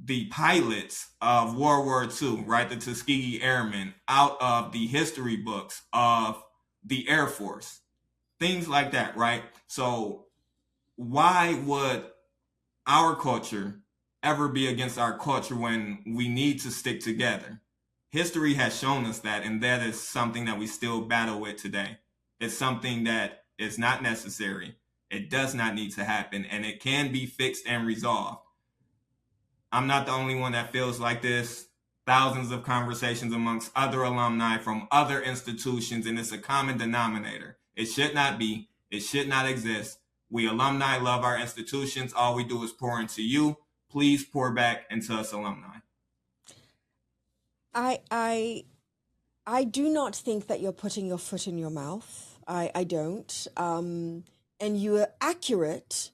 the pilots of World War II, right, the Tuskegee Airmen, out of the history books of the Air Force, things like that, right? So why would our culture ever be against our culture when we need to stick together? History has shown us that, and that is something that we still battle with today. It's something that is not necessary. It does not need to happen, and it can be fixed and resolved. I'm not the only one that feels like this. Thousands of conversations amongst other alumni from other institutions, and it's a common denominator. It should not be. It should not exist. We alumni love our institutions. All we do is pour into you. Please pour back into us alumni. I I I do not think that you're putting your foot in your mouth. I don't. And you are accurate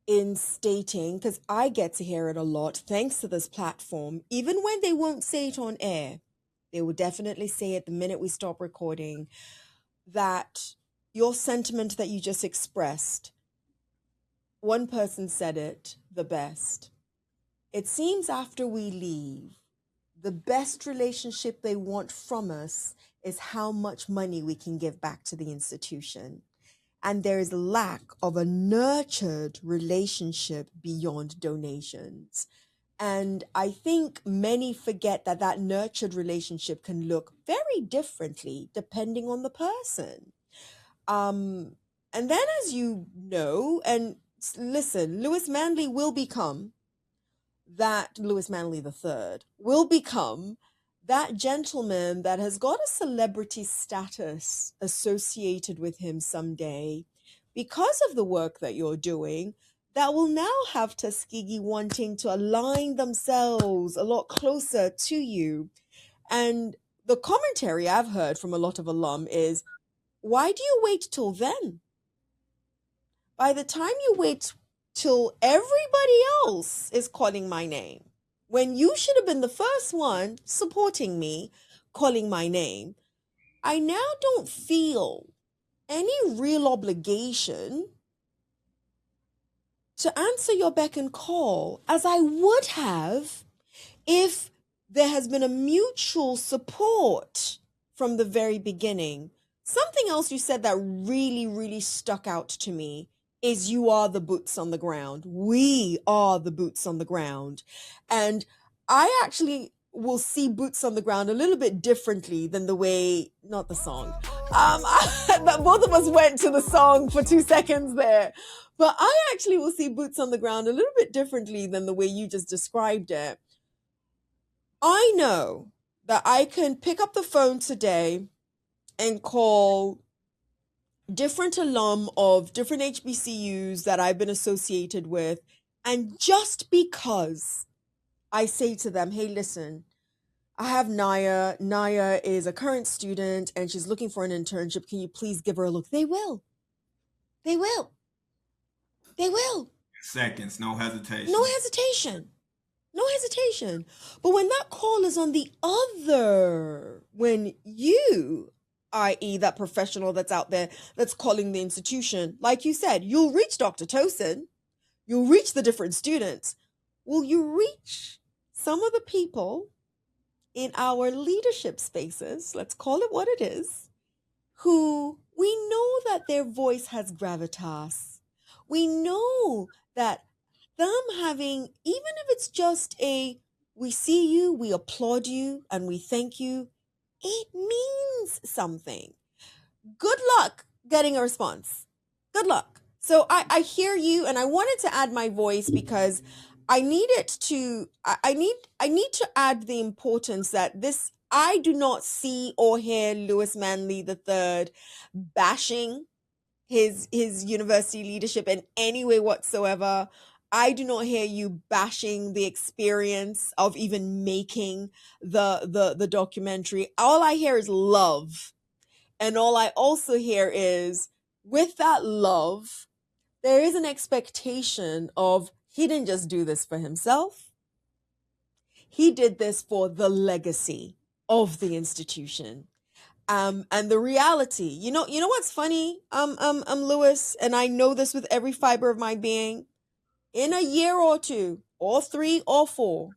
in stating, because I get to hear it a lot, thanks to this platform, even when they won't say it on air, they will definitely say it the minute we stop recording, that your sentiment that you just expressed, one person said it the best. It seems after we leave, the best relationship they want from us is how much money we can give back to the institution. And there is lack of a nurtured relationship beyond donations. And I think many forget that that nurtured relationship can look very differently depending on the person. And then, as you know, and listen, Lewis Manley III will become that gentleman that has got a celebrity status associated with him someday because of the work that you're doing, that will now have Tuskegee wanting to align themselves a lot closer to you. And the commentary I've heard from a lot of alum is, why do you wait till then? By the time you wait till everybody else is calling my name, when you should have been the first one supporting me, calling my name, I now don't feel any real obligation to answer your beck and call as I would have if there has been a mutual support from the very beginning. Something else you said that really, really stuck out to me is you are the boots on the ground. We are the boots on the ground. And I actually will see boots on the ground a little bit differently than the way, not the song. Both of us went to the song for 2 seconds there. But I actually will see boots on the ground a little bit differently than the way you just described it. I know that I can pick up the phone today and call different alum of different HBCUs that I've been associated with. And just because I say to them, hey, listen, I have Naya. Naya is a current student and she's looking for an internship. Can you please give her a look? They will. They will. They will. Seconds, no hesitation. No hesitation. No hesitation. But when that call is on the other, when you, i.e., that professional that's out there that's calling the institution, like you said, you'll reach Dr. Tosin, you'll reach the different students. Will you reach some of the people in our leadership spaces, let's call it what it is, who we know that their voice has gravitas. We know that them having, even if it's just a, we see you, we applaud you, and we thank you, it means something. Good luck getting a response. Good luck. So I hear you, and I wanted to add my voice because I need it to I need to add the importance that this, I do not see or hear Lewis Manley III bashing his university leadership in any way whatsoever. I do not hear you bashing the experience of even making the documentary. All I hear is love. And all I also hear is, with that love, there is an expectation of, he didn't just do this for himself. He did this for the legacy of the institution. And the reality, you know what's funny, Lewis, and I know this with every fiber of my being. In a year or two, or 3 or 4,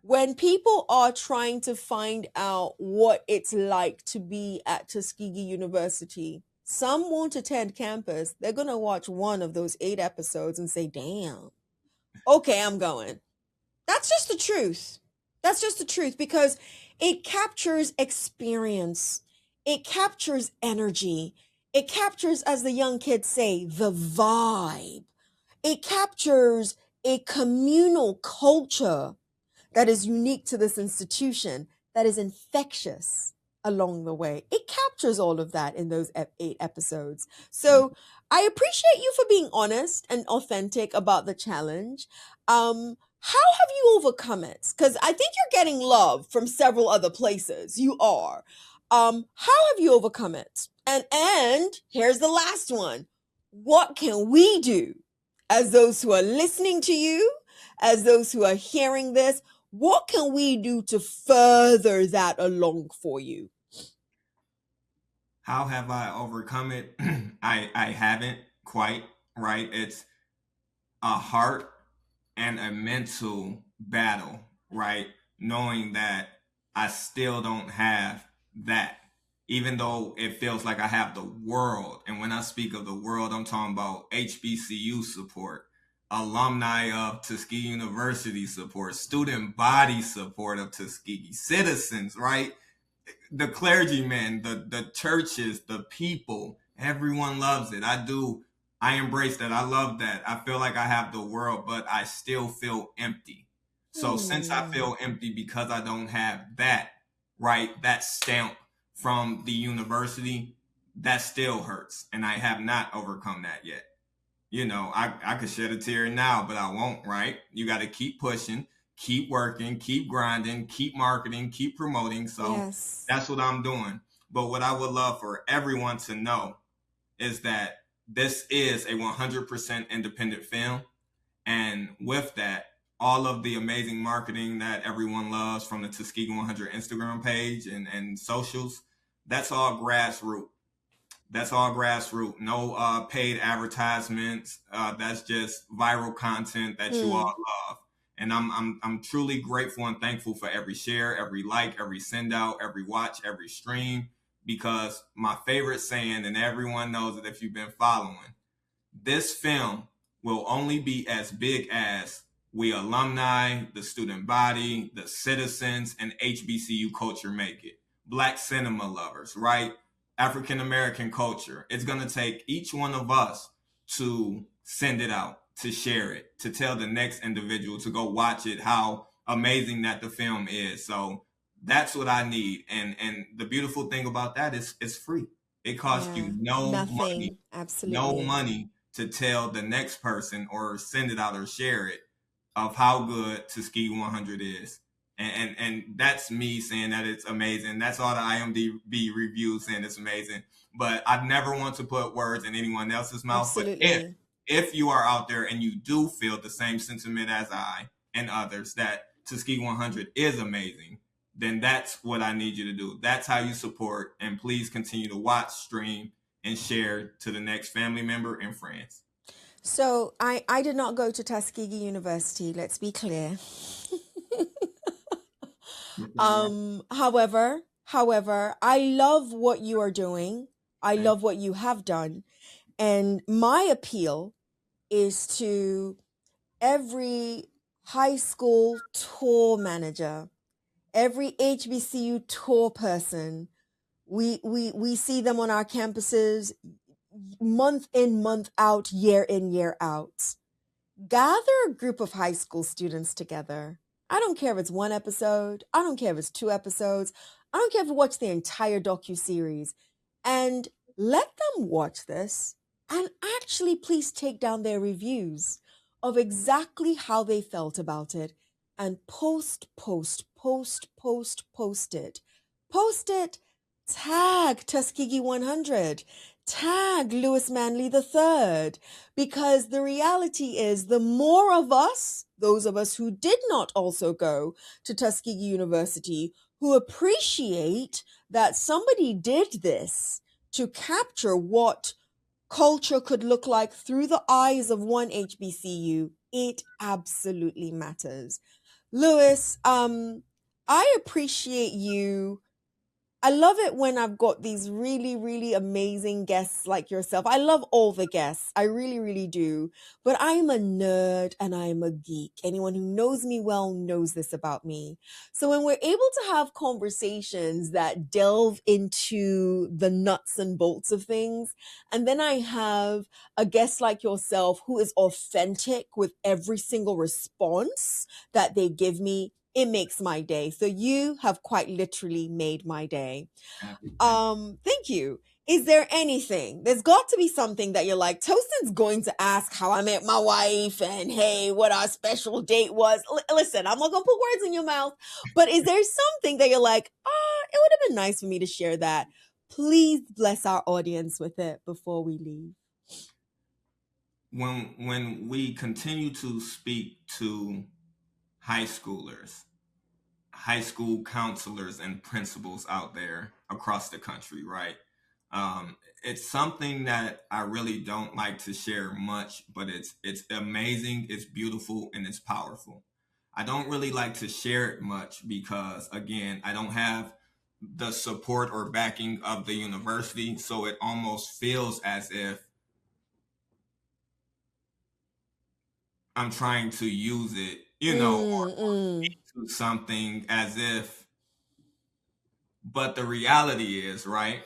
when people are trying to find out what it's like to be at Tuskegee University, some won't attend campus. They're going to watch one of those 8 episodes and say, damn, okay, I'm going. That's just the truth. That's just the truth, because it captures experience, it captures energy, it captures, as the young kids say, the vibe. It captures a communal culture that is unique to this institution, that is infectious along the way. It captures all of that in those 8 episodes. So I appreciate you for being honest and authentic about the challenge. How have you overcome it? Because I think you're getting love from several other places. You are. How have you overcome it? And here's the last one. What can we do as those who are listening to you, as those who are hearing this? What can we do to further that along for you? How have I overcome it? I haven't quite, right? It's a heart and a mental battle, right? Knowing that I still don't have that, even though it feels like I have the world. And when I speak of the world, I'm talking about HBCU support, alumni of Tuskegee University support, student body support of Tuskegee, citizens, right? The clergymen, the churches, the people, everyone loves it. I do. I embrace that. I love that. I feel like I have the world, but I still feel empty. So since I Hmm. feel empty because I don't have that, right, that stamp from the university, that still hurts. And I have not overcome that yet. I could shed a tear now, but I won't, right? You got to keep pushing, keep working, keep grinding, keep marketing, keep promoting. So Yes. that's what I'm doing. But what I would love for everyone to know is that this is a 100% independent film. And with that, all of the amazing marketing that everyone loves from the Tuskegee 100 Instagram page and socials, that's all grassroots. That's all grassroots. No paid advertisements. That's just viral content that you all Hmm. love. And I'm truly grateful and thankful for every share, every like, every send out, every watch, every stream. Because my favorite saying, and everyone knows it if you've been following, this film will only be as big as we alumni, the student body, the citizens, and HBCU culture make it. Black cinema lovers, right? African American culture. It's going to take each one of us to send it out, to share it, to tell the next individual to go watch it, how amazing that the film is. So that's what I need. And the beautiful thing about that is it's free. It costs Yeah. you no money, Nothing. no Absolutely. money to tell the next person or send it out or share it of how good Tuskegee 100 is. And that's me saying that it's amazing. That's all the IMDb reviews saying it's amazing. But I never want to put words in anyone else's mouth. But Absolutely. if you are out there and you do feel the same sentiment as I and others that Tuskegee 100 is amazing, then that's what I need you to do. That's how you support. And please continue to watch, stream, and share to the next family member and friends. So I did not go to Tuskegee University, let's be clear. All right. However, However, I love what you are doing. I Thank love what you have done. And my appeal is to every high school tour manager, every HBCU tour person. We see them on our campuses month in, month out, year in, year out. Gather a group of high school students together. I don't care if it's one episode, I don't care if it's two episodes, I don't care if you watch the entire docu-series, and let them watch this and actually please take down their reviews of exactly how they felt about it and post it. Post it, tag Tuskegee 100, tag Lewis Manley III, because the reality is the more of us, those of us who did not also go to Tuskegee University, who appreciate that somebody did this to capture what culture could look like through the eyes of one HBCU, it absolutely matters. Lewis, I appreciate you. I love it when I've got these really, really amazing guests like yourself. I love all the guests. I really, really do. But I'm a nerd and I'm a geek. Anyone who knows me well knows this about me. So when we're able to have conversations that delve into the nuts and bolts of things, and then I have a guest like yourself who is authentic with every single response that they give me, it makes my day. So you have quite literally made my day. you. Thank Thank you. Is there anything? There's got to be something that you're like, Toastin's going to ask how I met my wife and hey, what our special date was. Listen, I'm not gonna put words in your mouth, but is there something that you're like, it would have been nice for me to share that? Please bless our audience with it before we leave. when we continue to speak to high schoolers, high school counselors and principals out there across the country, right? It's something that I really don't like to share much, but it's amazing, it's beautiful, and it's powerful. I don't really like to share it much because, again, I don't have the support or backing of the university, so it almost feels as if I'm trying to use it, Mm. or to something as if, but the reality is, right?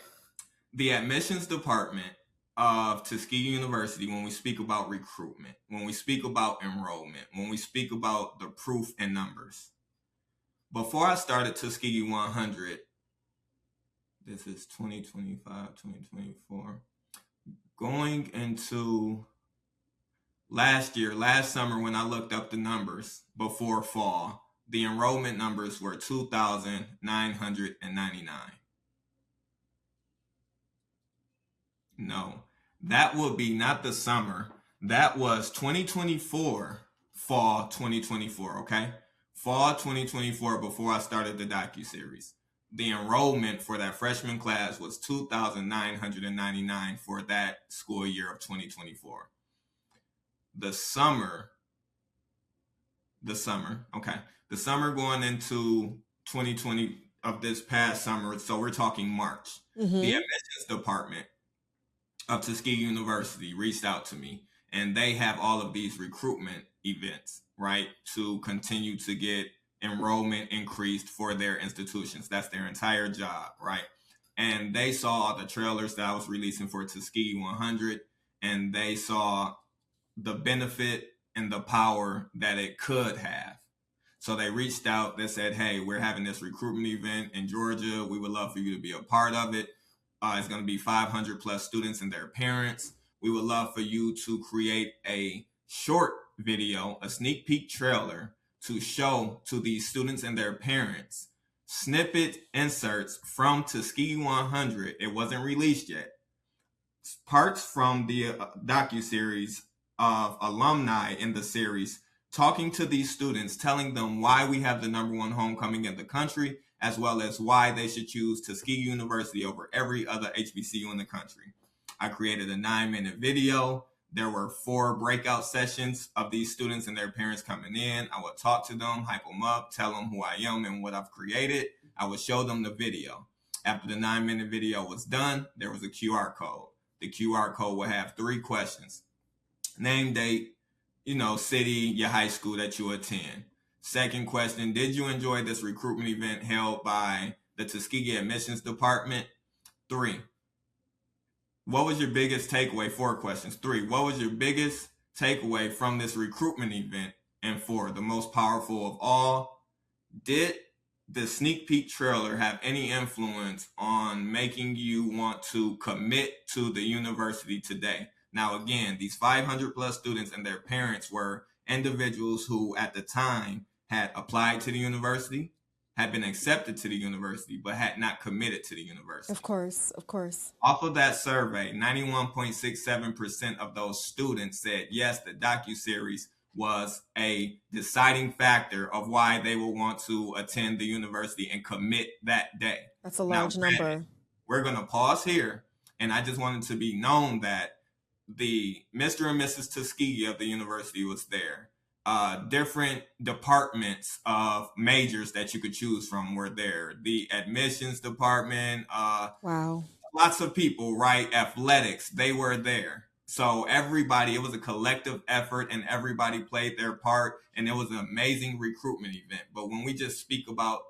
The admissions department of Tuskegee University, when we speak about recruitment, when we speak about enrollment, when we speak about the proof and numbers, before I started Tuskegee 100, this is 2025, 2024, going into last summer when I looked up the numbers before fall, the enrollment numbers were 2,999. No, that would be not the summer. That was 2024, fall 2024, okay? Fall 2024 before I started the docu-series. The enrollment for that freshman class was 2,999 for that school year of 2024. The summer, okay. The summer going into 2020 of this past summer, so we're talking March. The Mm-hmm. admissions department of Tuskegee University reached out to me, and they have all of these recruitment events, right, to continue to get enrollment increased for their institutions. That's their entire job, right? And they saw the trailers that I was releasing for Tuskegee 100, and they saw the benefit and the power that it could have. So they reached out. They said, hey, we're having this recruitment event in Georgia. We would love for you to be a part of it. It's going to be 500 plus students and their parents. We would love for you to create a short video, a sneak peek trailer to show to these students and their parents snippet inserts from Tuskegee 100. It wasn't released yet. Parts from the docu-series of alumni in the series talking to these students, telling them why we have the number one homecoming in the country, as well as why they should choose Tuskegee University over every other HBCU in the country. I created a 9-minute video. There were 4 breakout sessions of these students and their parents coming in. I would talk to them, hype them up, tell them who I am and what I've created. I would show them the video. After the 9-minute video was done, there was a QR code. The QR code would have 3 questions: name, date, city, your high school that you attend. Second question: did you enjoy this recruitment event held by the Tuskegee Admissions Department? 3, what was your biggest takeaway? 4 questions. 3, what was your biggest takeaway from this recruitment event? And 4, the most powerful of all, did the sneak peek trailer have any influence on making you want to commit to the university today? Now, again, these 500 plus students and their parents were individuals who at the time had applied to the university, had been accepted to the university, but had not committed to the university. Of course, of course. Off of that survey, 91.67% of those students said yes, the docu-series was a deciding factor of why they will want to attend the university and commit that day. That's a large number. We're going to pause here, and I just wanted to be known that the Mr. and Mrs. Tuskegee of the university was there. Different departments of majors that you could choose from were there. The admissions department, wow, lots of people, right? Athletics, they were there. So everybody, it was a collective effort and everybody played their part, and it was an amazing recruitment event. But when we just speak about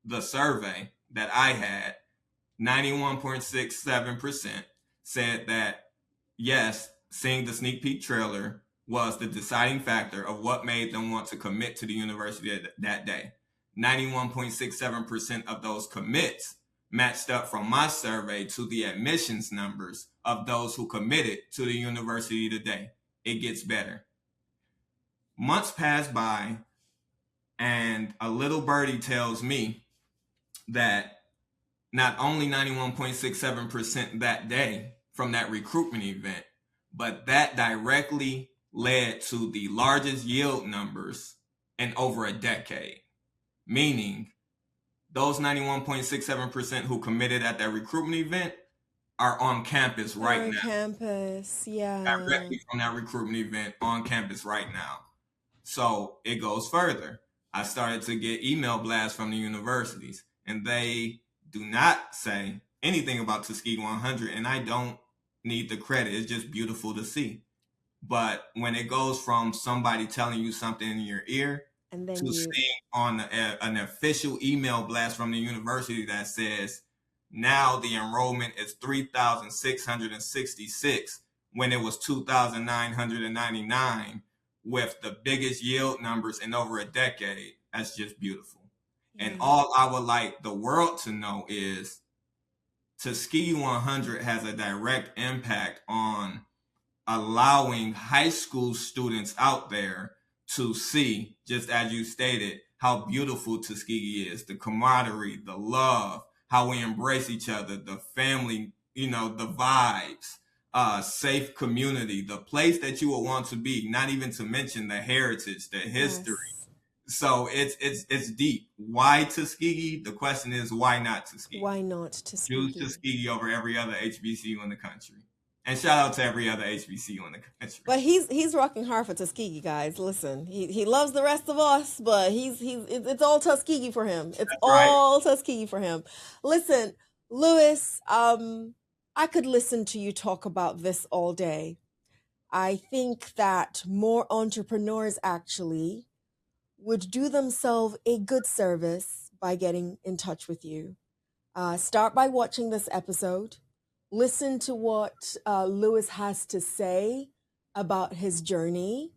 the survey that I had, 91.67% said that yes, seeing the sneak peek trailer was the deciding factor of what made them want to commit to the university that day. 91.67% of those commits matched up from my survey to the admissions numbers of those who committed to the university today. It gets better. Months pass by, and a little birdie tells me that not only 91.67% that day from that recruitment event, but that directly led to the largest yield numbers in over a decade. Meaning, those 91.67% who committed at that recruitment event are on campus right now. On campus, yeah. Directly from that recruitment event on campus right now. So it goes further. I started to get email blasts from the universities, and they do not say anything about Tuskegee 100, and I don't need the credit. It's just beautiful to see. But when it goes from somebody telling you something in your ear and then to seeing on an official email blast from the university that says, now the enrollment is 3,666 when it was 2,999 with the biggest yield numbers in over a decade, that's just beautiful. Yeah. And all I would like the world to know is Tuskegee 100 has a direct impact on allowing high school students out there to see, just as you stated, how beautiful Tuskegee is, the camaraderie, the love, how we embrace each other, the family, the vibes, safe community, the place that you would want to be, not even to mention the heritage, the history. Yes. So it's deep. Why Tuskegee? The question is, why not Tuskegee? Why not Tuskegee? Choose Tuskegee over every other HBCU in the country. And shout out to every other HBCU in the country. But he's rocking hard for Tuskegee, guys. Listen, he loves the rest of us, but it's all Tuskegee for him. It's all Tuskegee for him. Listen, Lewis, I could listen to you talk about this all day. I think that more entrepreneurs actually would do themselves a good service by getting in touch with you. Start by watching this episode. Listen to what Lewis has to say about his journey.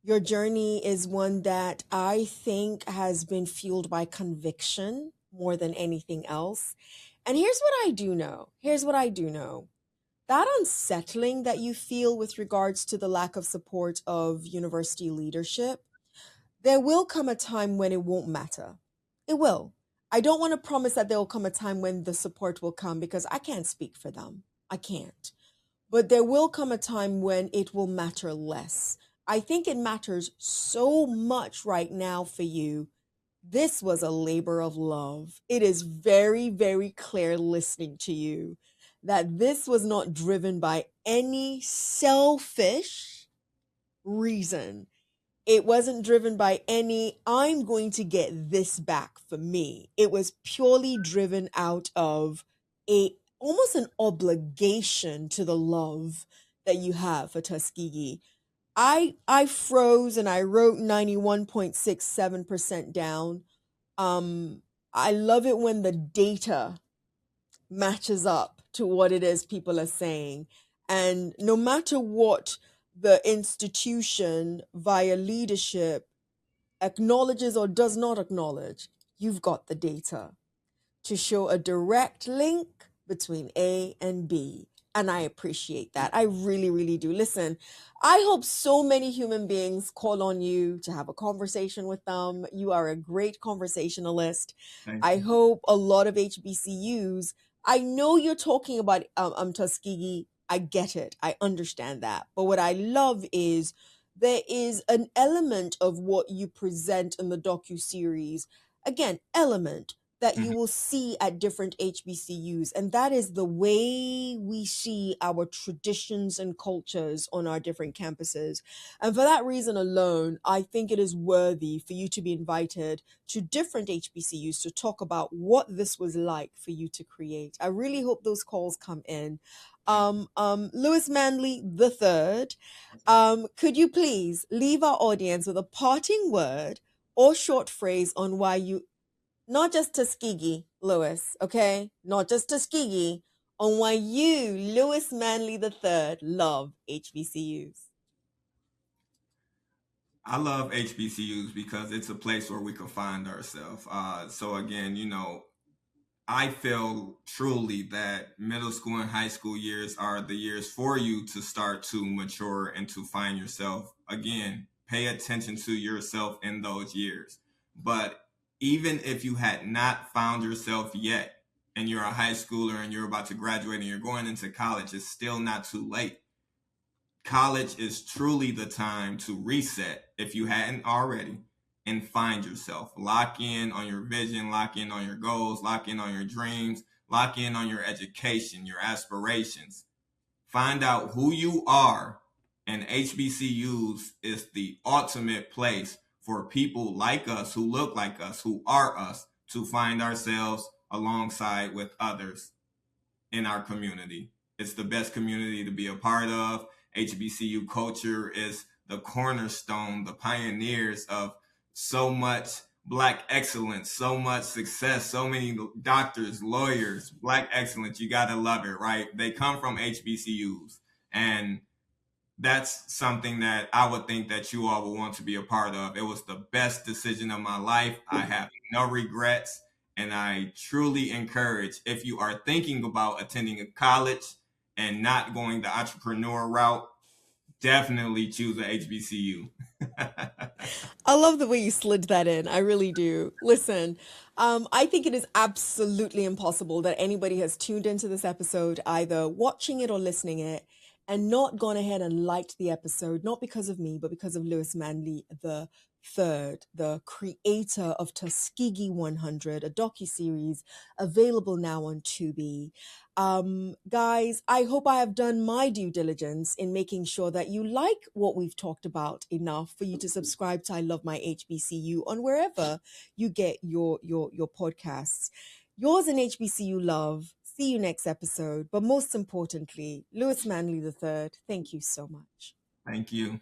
Your journey is one that I think has been fueled by conviction more than anything else. And here's what I do know. That unsettling that you feel with regards to the lack of support of university leadership, there will come a time when it won't matter. It will. I don't want to promise that there will come a time when the support will come because I can't speak for them. I can't. But there will come a time when it will matter less. I think it matters so much right now for you. This was a labor of love. It is very, very clear listening to you that this was not driven by any selfish reason. It wasn't driven by any, I'm going to get this back for me. It was purely driven out of almost an obligation to the love that you have for Tuskegee. I froze and I wrote 91.67% down. Um, I love it when the data matches up to what it is people are saying. And no matter what the institution via leadership acknowledges or does not acknowledge, you've got the data to show a direct link between A and B. And I appreciate that. I really, really do. Listen, I hope so many human beings call on you to have a conversation with them. You are a great conversationalist. Thank I you. hope a lot of HBCUs, I know you're talking about Tuskegee. I get it. I understand that. But what I love is there is an element of what you present in the docu-series. Again, element that you Mhm. will see at different HBCUs. And that is the way we see our traditions and cultures on our different campuses. And for that reason alone, I think it is worthy for you to be invited to different HBCUs to talk about what this was like for you to create. I really hope those calls come in. Lewis Manley III, could you please leave our audience with a parting word or short phrase on why you, not just Tuskegee, Lewis, okay? Not just Tuskegee, on why you, Lewis Manley III, love HBCUs. I love HBCUs because it's a place where we can find ourselves. So again, I feel truly that middle school and high school years are the years for you to start to mature and to find yourself. Again, pay attention to yourself in those years. But even if you had not found yourself yet and you're a high schooler and you're about to graduate and you're going into college, it's still not too late. College is truly the time to reset if you hadn't already and find yourself. Lock in on your vision, lock in on your goals, lock in on your dreams, lock in on your education, your aspirations. Find out who you are, and HBCUs is the ultimate place for people like us, who look like us, who are us, to find ourselves alongside with others in our community. It's the best community to be a part of. HBCU culture is the cornerstone, the pioneers of so much Black excellence, so much success, so many doctors, lawyers, Black excellence. You got to love it, right? They come from HBCUs. And that's something that I would think that you all would want to be a part of. It was the best decision of my life. I have no regrets. And I truly encourage, if you are thinking about attending a college and not going the entrepreneur route, definitely choose a HBCU. I love the way you slid that in. I really do. Listen, I think it is absolutely impossible that anybody has tuned into this episode, either watching it or listening it, and not gone ahead and liked the episode, not because of me, but because of Lewis Manley the Third, the creator of Tuskegee 100, a docu-series available now on Tubi. Guys, I hope I have done my due diligence in making sure that you like what we've talked about enough for you to subscribe to I Love My HBCU on wherever you get your podcasts. Yours in HBCU love. See you next episode. But most importantly, Lewis Manley III, thank you so much. Thank you.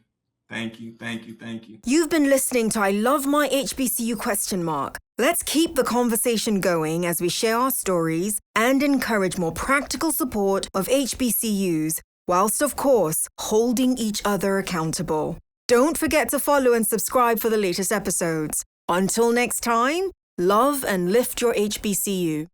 Thank you. Thank you. Thank you. You've been listening to I Love My HBCU ? Let's keep the conversation going as we share our stories and encourage more practical support of HBCUs, whilst of course holding each other accountable. Don't forget to follow and subscribe for the latest episodes. Until next time, love and lift your HBCU.